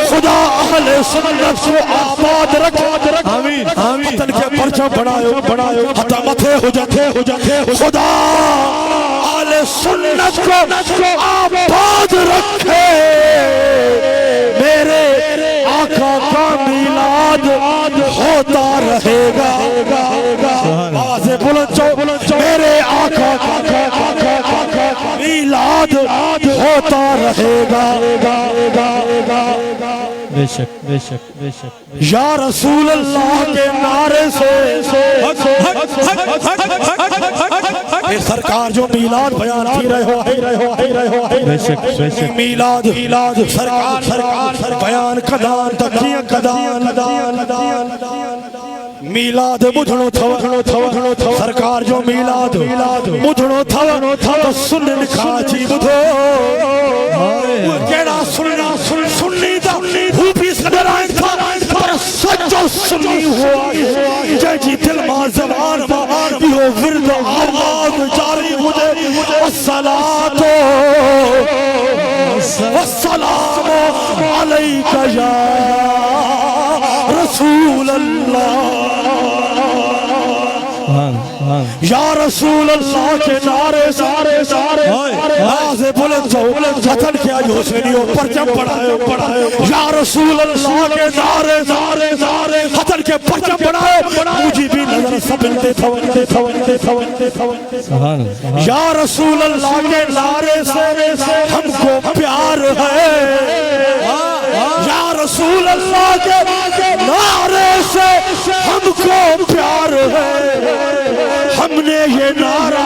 خدا اہل سنت کو آباد رکھ آمین وطن کے پرچہ بڑھائے حتا متھے ہو جاتے خدا اہل سنت کو آباد رکھے میرے آقا کا میلاد ہوتا رہے گا آوازیں بلند چو میرے آقا کا میلاد ہوتا رہے گا بے شک بے شک بے شک یا رسول اللہ کے نعرے سے اے سرکار جو میلاد بیان کی رہے ہو بے شک بے شک میلاد سرکار بیان کدان تکیاں کدان میلاد مجھنو تھو سرکار جو میلاد مجھنو تھو تو سنن کھاچی بدھو کیڑا سننی دا بھوپی صدر آئیں تھا پر سچو سننی ہوا جے جی دل ماں زبان یہ ورد آواز جاری مجھے الصلاة والسلام علیکہ یا رسول اللہ یا رسول اللہ کے نعرے سارے آواز بلند سو حسن کیا جو حسینیوں پرچم پڑھائے یا رسول اللہ کے نعرے سارے حسن کے پرچم پڑھائے مجھے بھی نظر سبنتے تھو یا رسول اللہ کے نعرے سے ہم کو پیار ہے یا رسول اللہ کے نعرے سے ہم کو پیار ہے ہم نے یہ نعرہ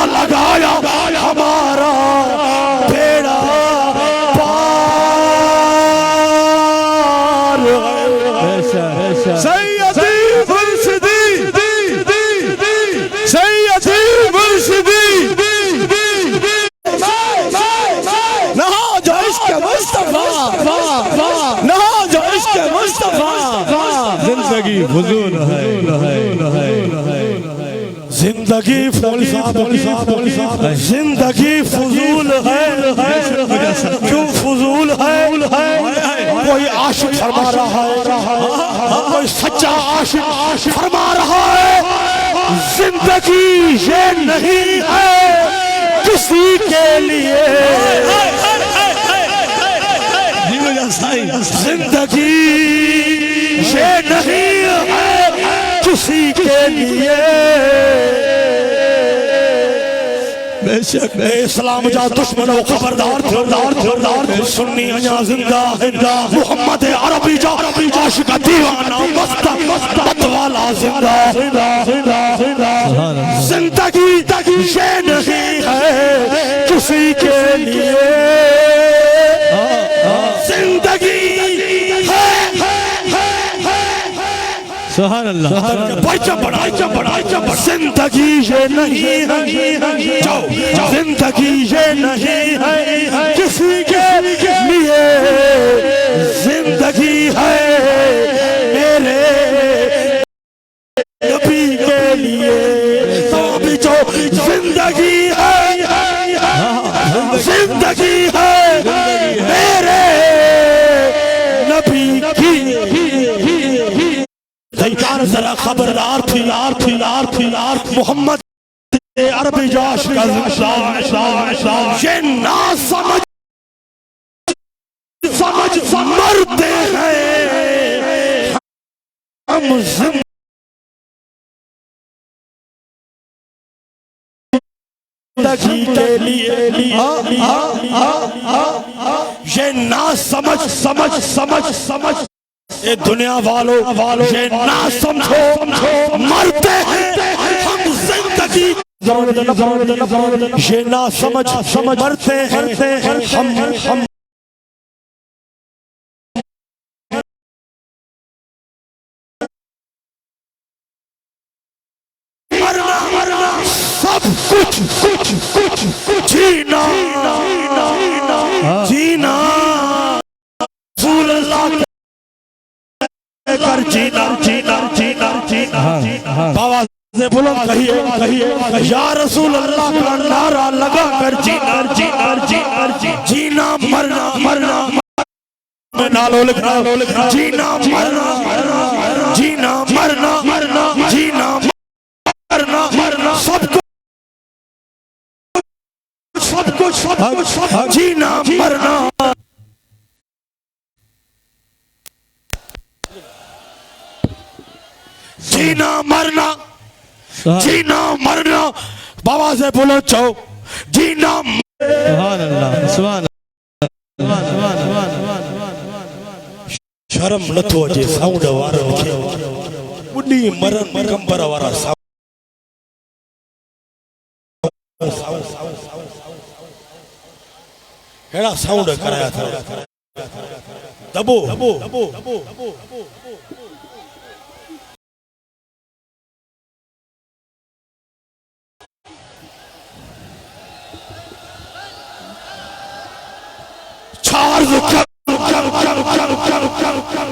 لگایا ہمارا بیڑا پار ہے سیدی مرشدی سیدی مرشدی نہاج عشق مصطفیٰ نہاج عشق مصطفیٰ زندگی فضول ہے زندگی فضول ہے کیوں فضول ہے کوئی عاشق فرما رہا ہے کوئی سچا عاشق فرما رہا ہے زندگی یہ نہیں ہے کسی کے لیے زندگی یہ نہیں ہے کسی کے لیے بے شک اسلام جا دشمنوں خبردار سنی انیا زندہ محمد عربی جا عاشق دیوانہ مست والا زندہ زندگی یہ نہیں ہے کسی کے لیے زندگی سبحان اللہ پرچم بڑھا زندگی یہ نہیں ہے زندگی یہ نہیں ہے کسی کے لیے زندگی ہے میرے نبی کے لیے تو بھی جو زندگی ہے زندگی ہے میرے نبی کی ذرا خبردار تھی محمد عربی جاش کا یہ نا سمجھ مرتے ہیں ہم زندگی کے لیے یہ نا سمجھ اے دنیا والوں یہ نہ سمجھو مرتے ہیں ہم زندگی یہ نہ سمجھ مرتے ہیں ہم سب کچھ جینا رسول اللہ کر جینا بابا سے بلند کہیے یا رسول اللہ کا نعرہ لگا کر جینا مرنا میں نالو لکھنا جینا مرنا سب کچھ جینا مرنا جینا مرنا جینا مرنا بابا سے بولو چاہو جینا سبحان اللہ سبحان شرم نتو جے ساؤنڈ وارن کے بڑی مرن کمبر وارا ساؤنڈ کیڑا ساؤنڈ کرایا تھا دبو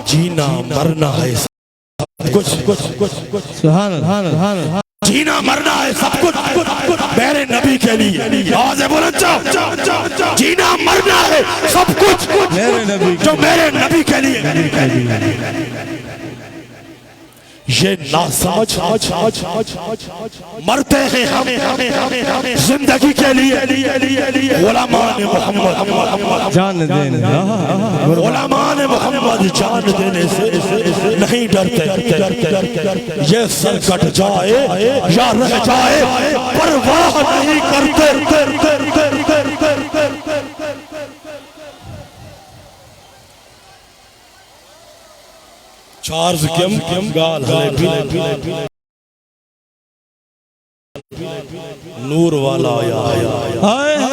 جینا مرنا ہے سب کچھ سبحان اللہ جینا مرنا ہے سب کچھ میرے نبی کے لیے آواز بلند چاہو جینا مرنا ہے سب کچھ جو میرے نبی کے لیے یہ ناسمجھ مرتے ہیں ہم زندگی کے لیے علماء محمد جان دینے علماء محمد جان دینے سے نہیں ڈرتے یہ سر کٹ جائے یا رہ جائے پرواہ نہیں کرتے چارز کم گال نور والا آیا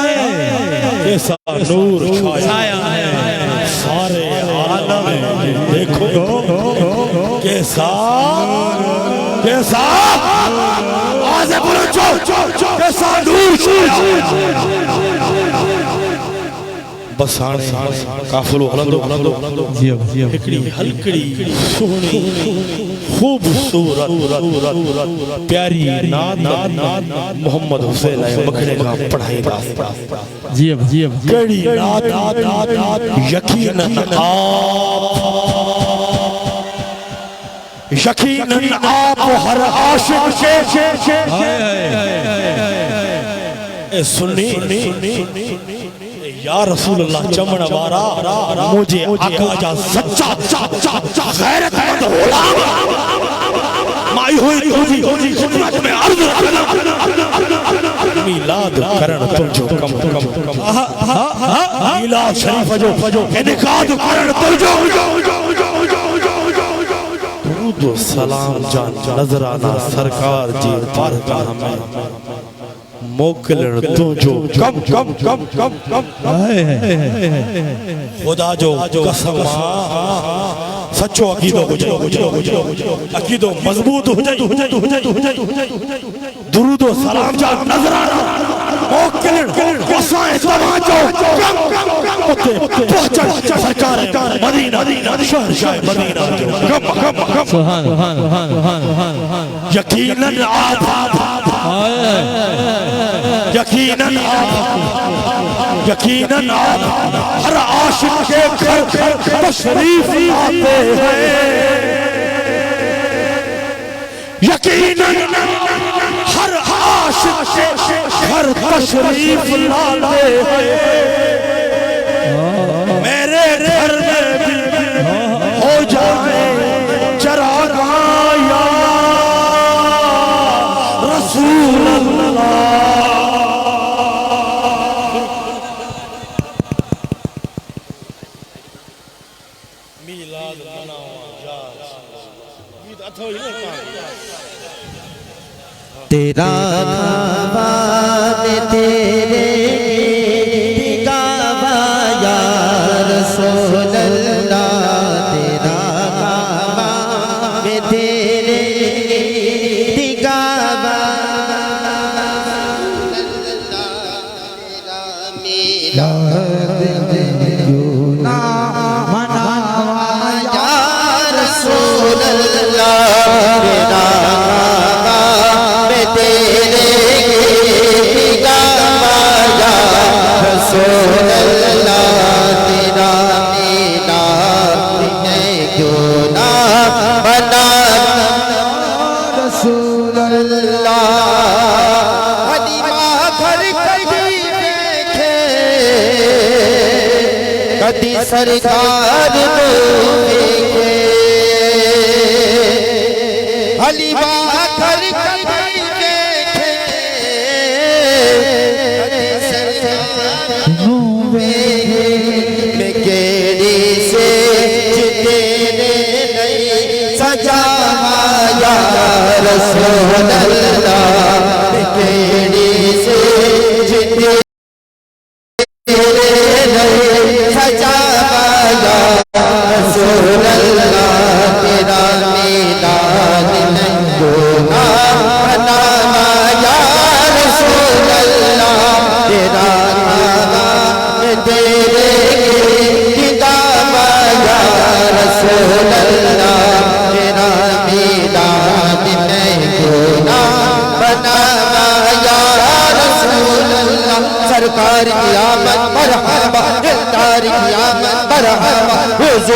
کیسا نور چھایا سارے عالم میں دیکھو کیسا آواز بلند چاہو کیسا نور چھایا بس آنے کافلو ہلندو اکڑی ہلکڑی سونی خوبصورت پیاری ناد محمد حسین آئے مکھڑے کا پڑھائی داستا کڑی ناد یقیناً آپ ہر عاشق کے سنی یا رسول اللہ چمڑ وارا مجھے آقا جا سچا غیرت مند غلام مائی ہوئی خدمت میں عرض میلاد کرن تجھو کم میلاد شریف جو انعقاد کرن تجھو درود و سلام جان نظرانہ سرکار جی بارگاہ میں موکلن تو جو کم خدا جو قسم سچو عقیدو عقیدو مضبوط ہو جائے درود و سلام جا نظرانہ موکلن وسائے تماجو پہنچن سرکار مدینہ شہر شاہ مدینہ سبحان یقیناً یقیناً ہر عاشق کے گھر تشریف آتے ہیں یقیناً ہر عاشق کے گھر تشریف لاتے ہیں میرے گھر میں بھی ہو جائے چراغاں یا رسول اللہ تیرا کعبہ تیرے کعبہ یا رسول اللہ تیرا کعبہ تیرے کعبہ میلاد کیوں نہ مناوا یا رسول اللہ تیرا رسول اللہ تیرا میلاد کیوں نہ مناوا رسول اللہ حلیمہ گھر کبھی دیکھے کبھی سرکار کو دیکھے حلیمہ گھر کبھی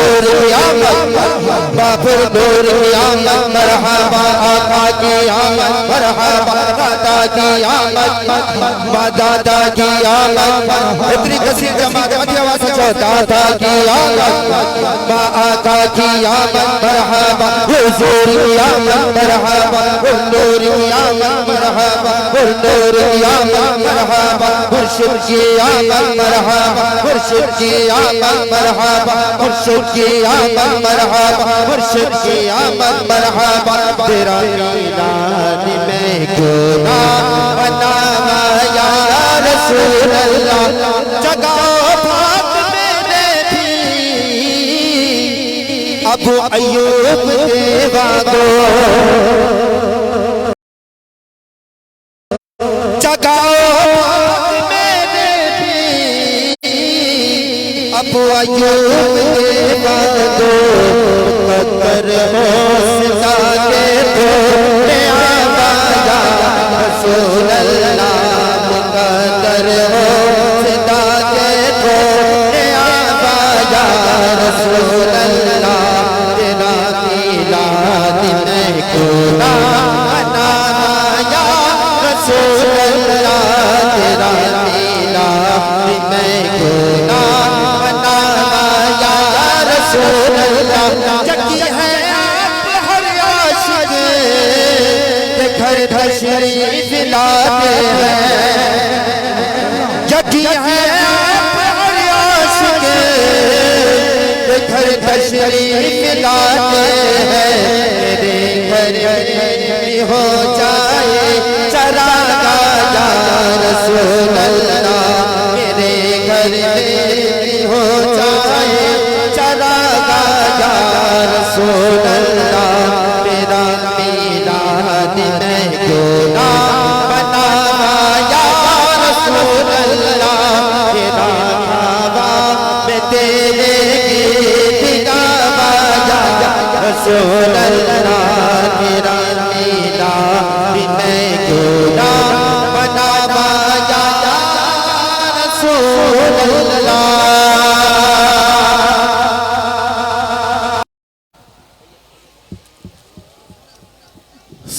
رسول کی آمد بابر نور کی آمد مرحبا آقا کی آمد مرحبا دادا کی آمد دادا کی آمد اتنی کثیر جماعت مدھی آواز سے دادا کی آمد با آقا کی آمد مرحبا حضور کی آمد مرحبا نور کی آمد مرحبا نور کی آمد مرحبا مرشد کی آمد مرحبا مرشد کی آمد مرحبا مرشد کی آمد مرحبا مرشد کی آمد مرحبا تیرا میلاد میں کیوں نہ مناواں یا رسول اللہ جگہ بات میں بھی ابو ایوب دیوا دو جگہ ابو ایوب دیوا دو مقدر ہو سزا کے تھوڑے آبایا رسول اللہ مقدر ہو سزا کے تھوڑے آبایا رسول اللہ تیرا میلاد میں کیوں نہ مناواں یا رسول اللہ تیرا میلاد میں کیوں نہ رسول اللہ جگی ہے آپ ہر عاشق کے گھر تشریف لاتے ہیں جگی ہے آپ ہر عاشق کے گھر تشریف لاتے ہیں میرے گھر میں ہو جائے چراغا یا رسول اللہ میرے گھر میں ہو جائے رسول اللہ میرا میلاد میں کیوں نہ مناواں یا رسول اللہ میرا کعبہ میں تیرے گیت گاواں یا رسول اللہ میرا میلاد میں کیوں نہ مناواں یا رسول اللہ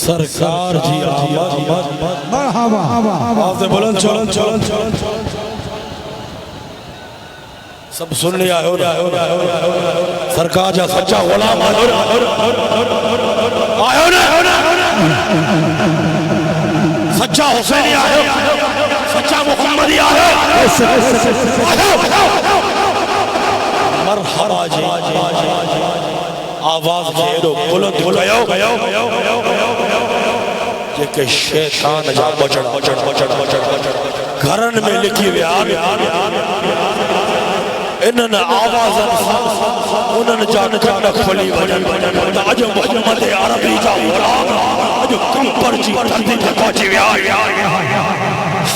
سرکار جی آمد مرحبا آواز بلند چلن چلن چلن سب سن لیا ہے سرکار جا سچا غلام آئے سچا حسینی آئے سچا محمدی آئے مرحبا جی آواز جیڑو بلند گیو کہ شیطان جا بچڑ گھرن میں لکھی ہوئی انہاں آواز انہاں جان کھلی وجہ آج محمد عربی جا غلام آج کمپر جی دھرتی پہ پہنچی ہوئی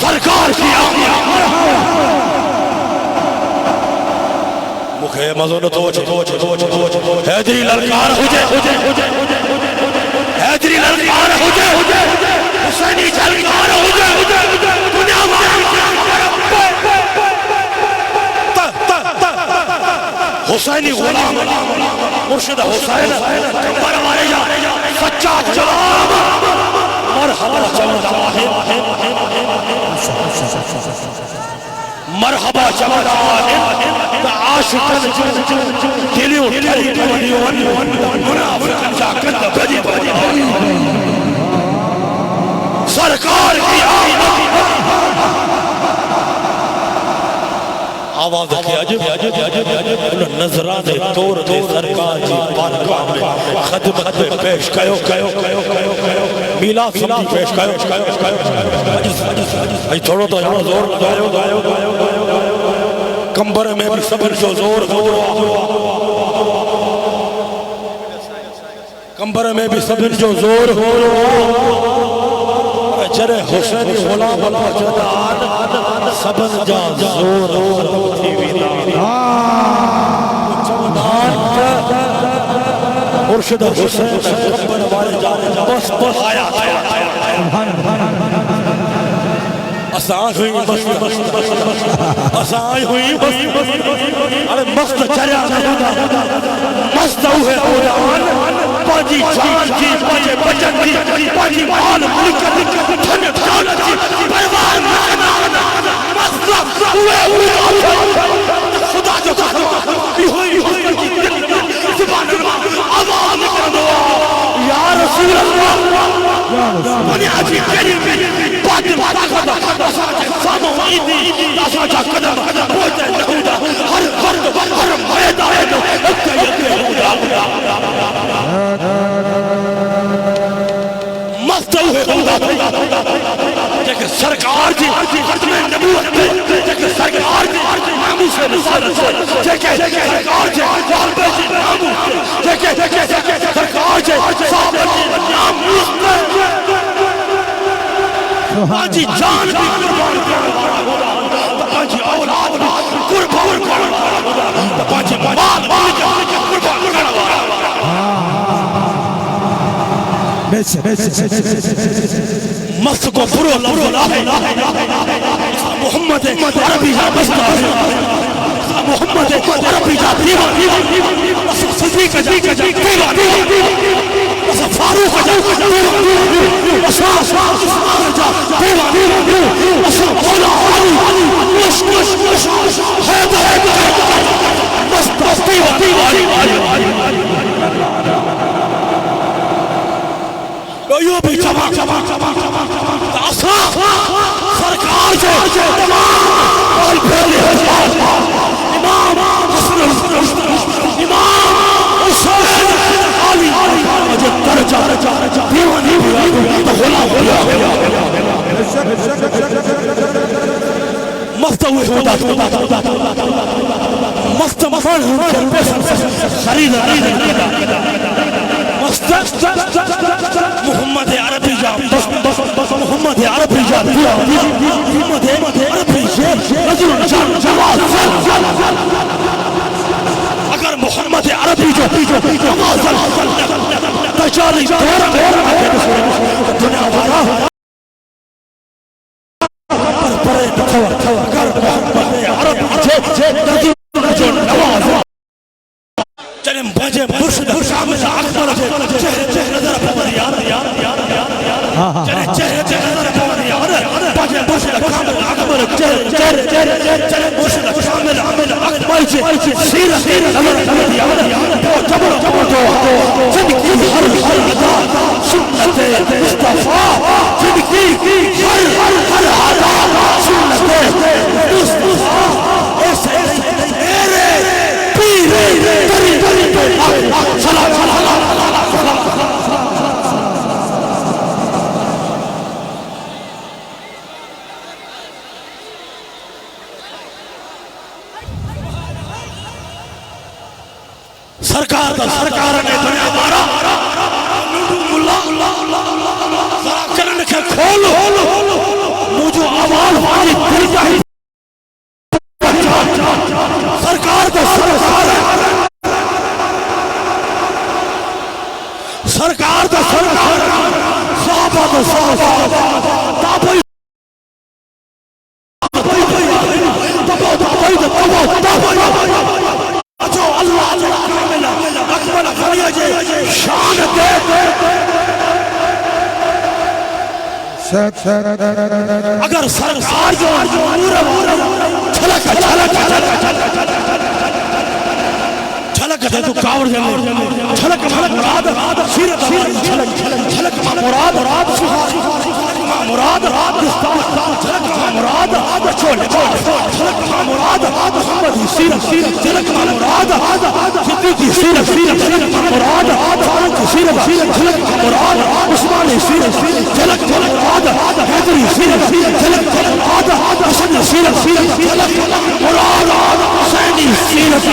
سرکار کی مکھے مزون توچ حیدری للکار ہوجے حیدری للکار ہوجے حسینی جلکار ہوجے دنیا حسینی غلام مرشد حسین کمبر والے جا سچا غلام مرحبا جمال مرحبا جمال عاشقاً دلیوں تھری دلیوں منافقاً جاکن بدی بدی سرکار کی آواز کی عجب نظران طور دے سرکار جی بارگاہ میں خدمت میں پیش کیو میلاد سمجھی پیش کیو اج تھوڑو تو یہاں زور لگاؤ کمبر میں بھی صبر جو زور کمبر میں بھی صبر جو زور چرے حسینی غلام جدان سبن جا زور تھی وینا مرشد حسین کمبر والے جانے بس آیا اساں ہوئی اساں ہوئی ارے مست چریا مست ہوئے اولان پاجی جان جی پاجے بچن جی پاجی مال ملکت دھن دولت جی پروان مست ہوئے اولان خدا جو قسم ہوئی زبان آواز کردو یا رسول اللہ منی عجیب کریم باطل طاقت سامو ایدی اساجا قدم بوتے نہودا ہر فرد ہر میدان اکتے یکتے مست ہوئے جیکے سرکار جی ختم نبوت جیکے سرکار جی ناموس رسالت جیکے سرکار جی والبے جی ناموس جیکے سرکار جی صحابت جی ناموس پانچی جان بھی قربان کرنا پانچی اولاد بھی قربان کرنا پانچی مال بھی قربان کرنا مست کو برو لفظ لاہے محمد عربی جا بستا ہے محمد عربی جا دیوان صدیق جا دیوان فاروق جا دیوان عثمان جا دیوان مولا علی حیدر مست دیوان یہ بھی جمع سرکار سے تمام آل پھیلے امام حسن امام حسین علی مجھے درجہ دیوانی مست ہوئے مست مفان خرید محمد عربی جا محمد عربی جا محمد عربی جا رجل جواز اگر محمد عربی جو جواز تجالی دنیا وارا پر اگر محمد عربی جو نواز چلیں بجے مرشد شامل اکبر چہرے نظر پور یار چہرے نظر پور یار بجے مرشد شامل اکبر چہرے مرشد شامل اکبر سیرت نظر پور یار جبر زندگی ہر ادا سنت مصطفیٰ زندگی ہر ادا سنت مصطفیٰ ایسے میرے سرکار نے دنیا مارا ذرا کرن کے کھولو مجھے آواز والی دل جاہی سرکار تو سرکار تو سرکار صحابہ تو صحابہ تابوئی اچھو اللہ اکبر خلیہ جے شان دے اگر سرکار جو چھلک دے تو کاور جلے چھلک مراد سیرت چھلک مراد مراد چھلک مراد چھلک مراد محمد سیرت چھلک مراد صدیقی سیرت مراد فاروق سیرت چھلک مراد عثمانی سیرت چھلک مراد حیدری سیرت چھلک مراد حسن سیرت چھلک مراد حسینی سیرت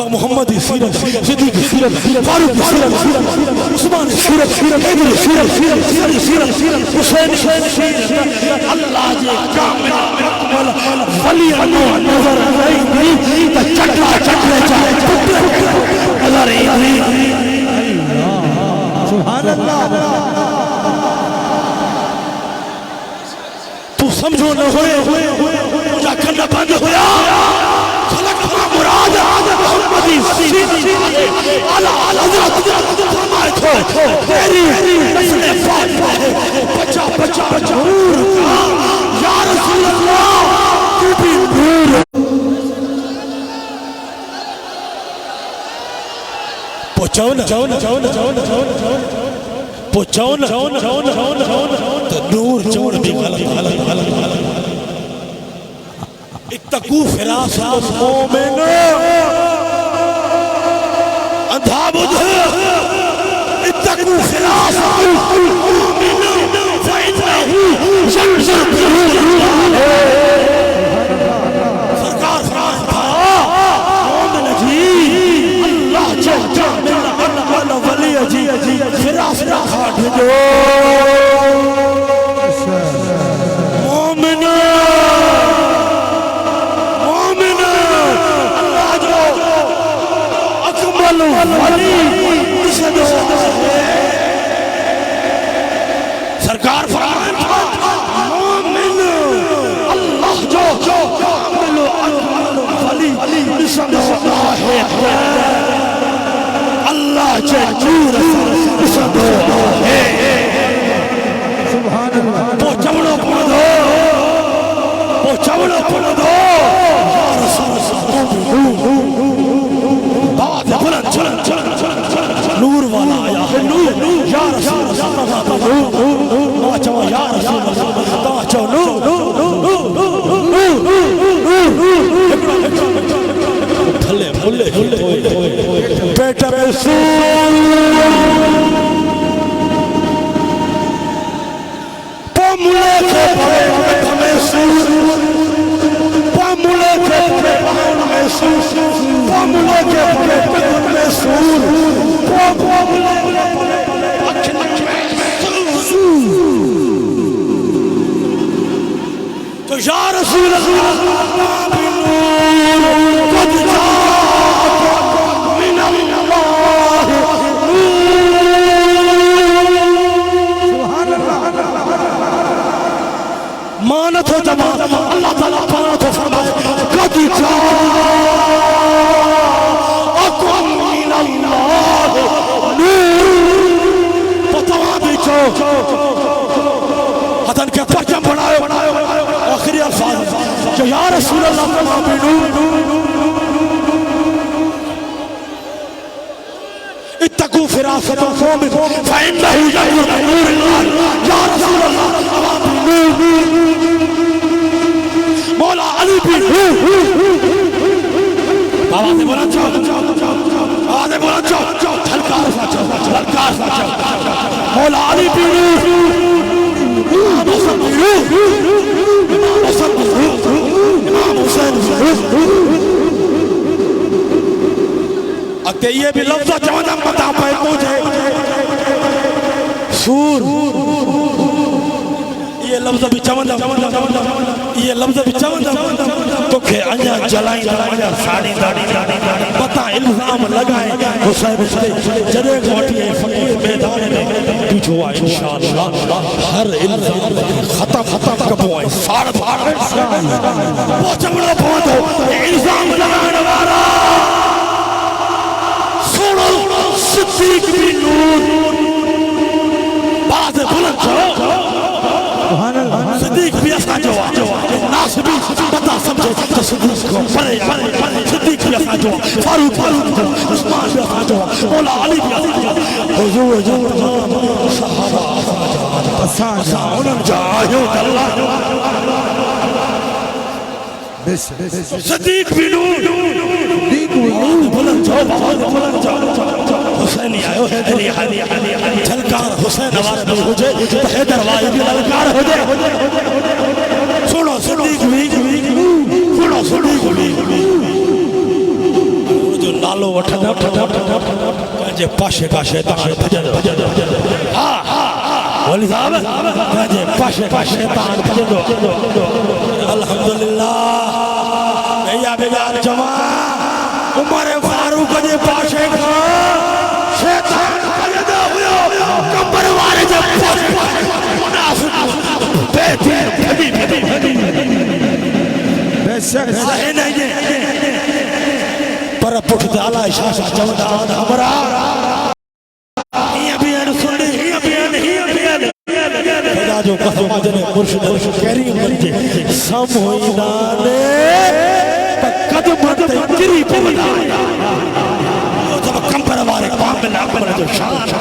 محمد سیرت صدیق سیرت فاروق سیرت عثمان سیرت حیدر سیرت حسین سیرت اللہ جے کامل اکمل ولی نظر آئی تا چٹلا چٹلے چاہے نظر آئی سبحان اللہ تو سمجھو نہ ہوئے مجھا کرنا بند ہویا خلق ہما مراد محمدی سیدھی اعلیٰ حضرت فرمائے تھو تیری نسل فاطمہ ہے بچا بچا نور کا یا رسول اللہ تو بھی نور پہنچاؤنا تو نور چون بھی غلط اتقو فراس مومن اندھا بدھ اتقو فراس مومن فإنہو ينظر بنور اللہ سرکار فرمان تھا مومن جی اللہ جل اللہ ولی جی فراس کھاٹ جو سرکار فرمان مومن اللہ جو کامل و اکمل ولی نشان ہے اللہ جو نور نشان ہے سبحان اللہ پہنچوڑو پڑھ دو پہنچوڑو پڑھ دو یا رسول بات بلند نور والا آیا ہے نور یا رسول اللہ یا رسول اللہ بیٹا رسول پاملے کے پڑے ہمیں سور پاملے کے پڑے ہمیں سور پاملے کے پڑے ہمیں سور پاملے کے پڑے تو یا رسول اللہ بنور قد جاءکم من اللہ مانت ہو جماعت اللہ تعالیٰ پانت ہو فرمائے قد جاءکم من اللہ نور پتوان بیچو حتن کے پرچم بڑھائے آخری الفاظ کہ یا رسول اللہ بنور اتقو فراست مومن فإنہو ينظر بنور اللہ یا رسول اللہ بنور مولا علی بنور آوازیں بلند چاہو آوازیں بلند چاہو ہلکار سا چاہو مولا علی بنور امام حسن بنور امام حسن بنور امام حسین بنور اگتے یہ بھی لفظہ چاہتا مطا پہ مجھے سور یہ لفظ بھی چاہتا یہ لفظ بھی چاہتا تو کہ انجا جلائیں انجا ساڑی پتہ الزام لگائیں حسین سے جدے گھوٹی ہے فقیر میدان میں پیچھو آئے انشاءاللہ ہر الزام ختم کبو آئے ساڑ وہ چمڑا پہنچو الزام لگانے والا سوڑو صدیق بھی نور بات بلند کرو صدیق بھی ایسا جوا ناس بھی پتا سمجھے تو صدیق کو پڑے صدیق بھی ایسا جوا فاروق عثمان بھی ایسا جوا مولا علی بھی ایسا جوا حضور صحابہ انہوں جائیو اللہ صدیق بھی نور بلند جاؤ حسینی آئے حیدری جھلکار حسین نوار بھی ہو جائے تو حیدر وائی بھی للکار ہو جائے سنو صدیق بھی سنو صدیق بھی جو نالو وٹھا کہنجے پاشے کا شیطان بھجد ولی صاحب کہنجے پاشے کا شیطان بھجد الحمدللہ بھیا بیار جوان عمر فاروق جے پاشے کا شیطان بھجد ہویا ہے نہیں پر پٹھ دالا شاشا چودان ہمرا یہ بیان سنی یہ بیان خدا جو قسم مجھے مرشد کریم بنجے سم ہوئی نانے قدم تکری پولا وہ جب کمپر والے کامل اکبر جو شان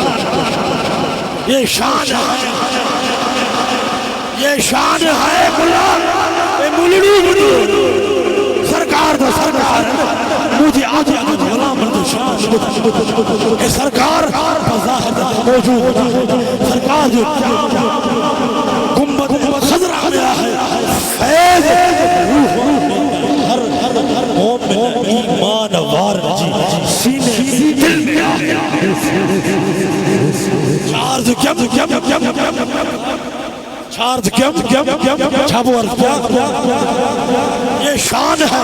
یہ شان ہے یہ شان ہے غلام اے مولڑی سرکار دا سرکار مجھے آج غلام دا شان اے سرکار بظاہر موجود سرکار جو گنبد خضرہ میں ہے فیض ہر مومن ایمان وار جی سینے دل میں آئے چارج کم چارج کم چھابو عرض کیا یہ شان ہے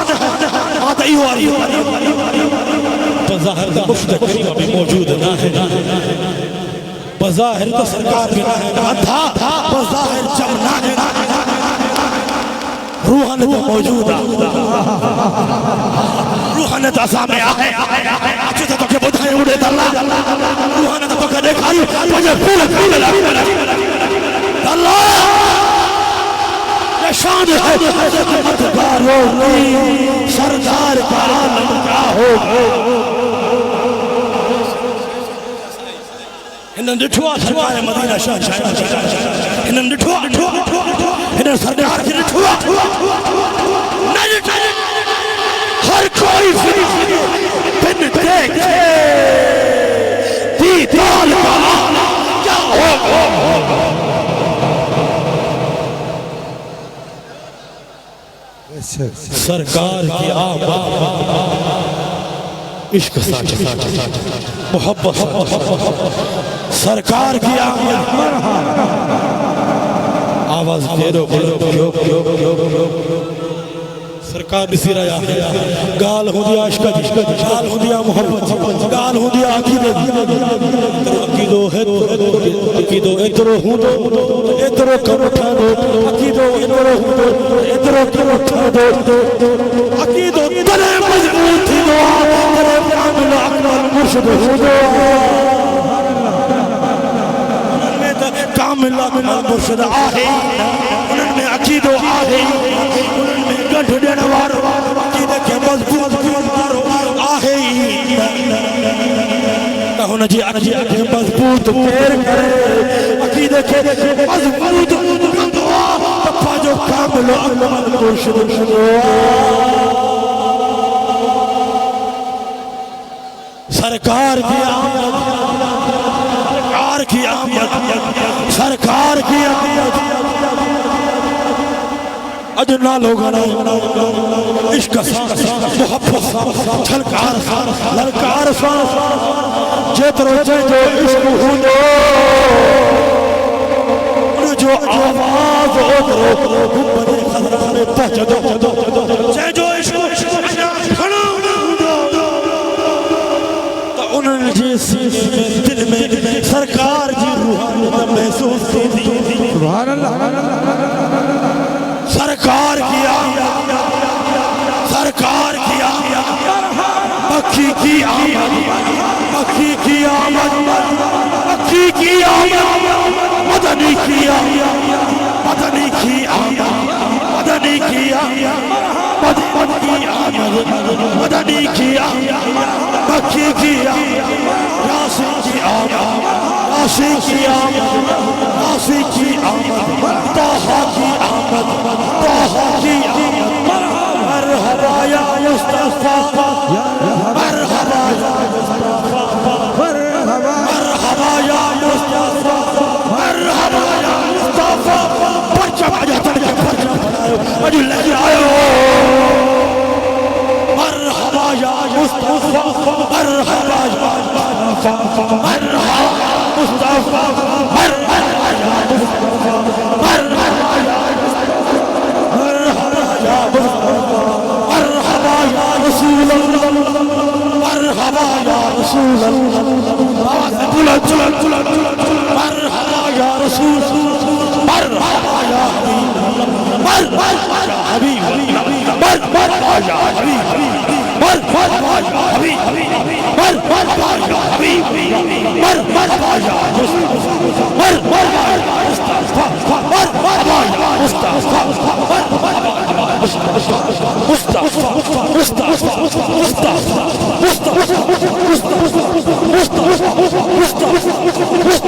آدھائی واری بظاہر دا مشتق کریم ابھی موجود نہ ہے بظاہر دا سرکار بھی نہ ہے تھا بظاہر جب نہ ہے روحانت موجود ہے روحانت سامنے آئے اچھے تو کہ بدھائے اڑے دلہ روحانت تو کہ دیکھائی مجھے پھول اللہ یہ شان ہے مدداروں کی سردار کا عالم کیا ہو انہوں ڈٹھوا سرکار مدینہ شاہ انہوں ڈٹھوا انہوں سرکار کی ڈٹھوا ہر کوئی بن دیکھے دیدار کا کیا ہو سرکار کی آمد عشق ساتھ محبت سرکار کی آمد آواز دیرو سرکار نسی رہا گال ہوں دیا عشق گال ہوں دیا محبت گال ہوں دیا عقیدت عقیدو ہے عقیدو ادرو ہوں دو ادرو کم اٹھا دو عقیدو ادرو ہوں دو ادرو کم اٹھا دو عقیدو تلے مضبوط تھی دو تلے کامل اکمل مرشد ہوں دو انہوں میں کامل اکمل مرشد آہے انہوں میں عقیدو آہے انہوں میں گھٹ دینوار عقیدہ کے مضبوط مارو آہے ہونا جی مضبوط پیر کرے عقیدہ کے مضبوط دعا تپا جو کامل و اکمل مرشد سرکار کی آمد سرکار کی آمد سرکار کی آمد اجنا لوگانا عشق محبت چھلکار للکار جترو جو عشق ہونو جو آواز اترو گنبد خضرہ میں پہنچ دو جو عشق کھڑا تو انہوں نے جیسی دل میں سرکار جی روحانیت محسوس کی دی سبحان اللہ سرکار کی آمد سرکار کی آمد مکی کی آمد مکی کی آمد مکی کی آمد مدنی کی آمد مدنی کی آمد مدنی کی آمد مدنی کی آمد مکی کی آمد یاسین کی آمد یاسین کی آمد یاسین کی آمد طاہا کی آمد طاہا کی آمد مرحبا یا مصطفیٰ مرحبا یا مصطفیٰ مرحبا یا مصطفیٰ مرحبا یا مصطفیٰ پرچم آجا تڑکے پرچم بنائے اجو لے جائے مرحبا یا مصطفیٰ مرحبا یا مصطفیٰ مرحبا مصطفیٰ مرحبا یا مصطفیٰ مرحبا یا مرحبا یا رسول اللہ مرحبا یا رسول اللہ مرحبا یا رسول مرحبا یا حبیب مرحبا یا حبیب مصطفیٰ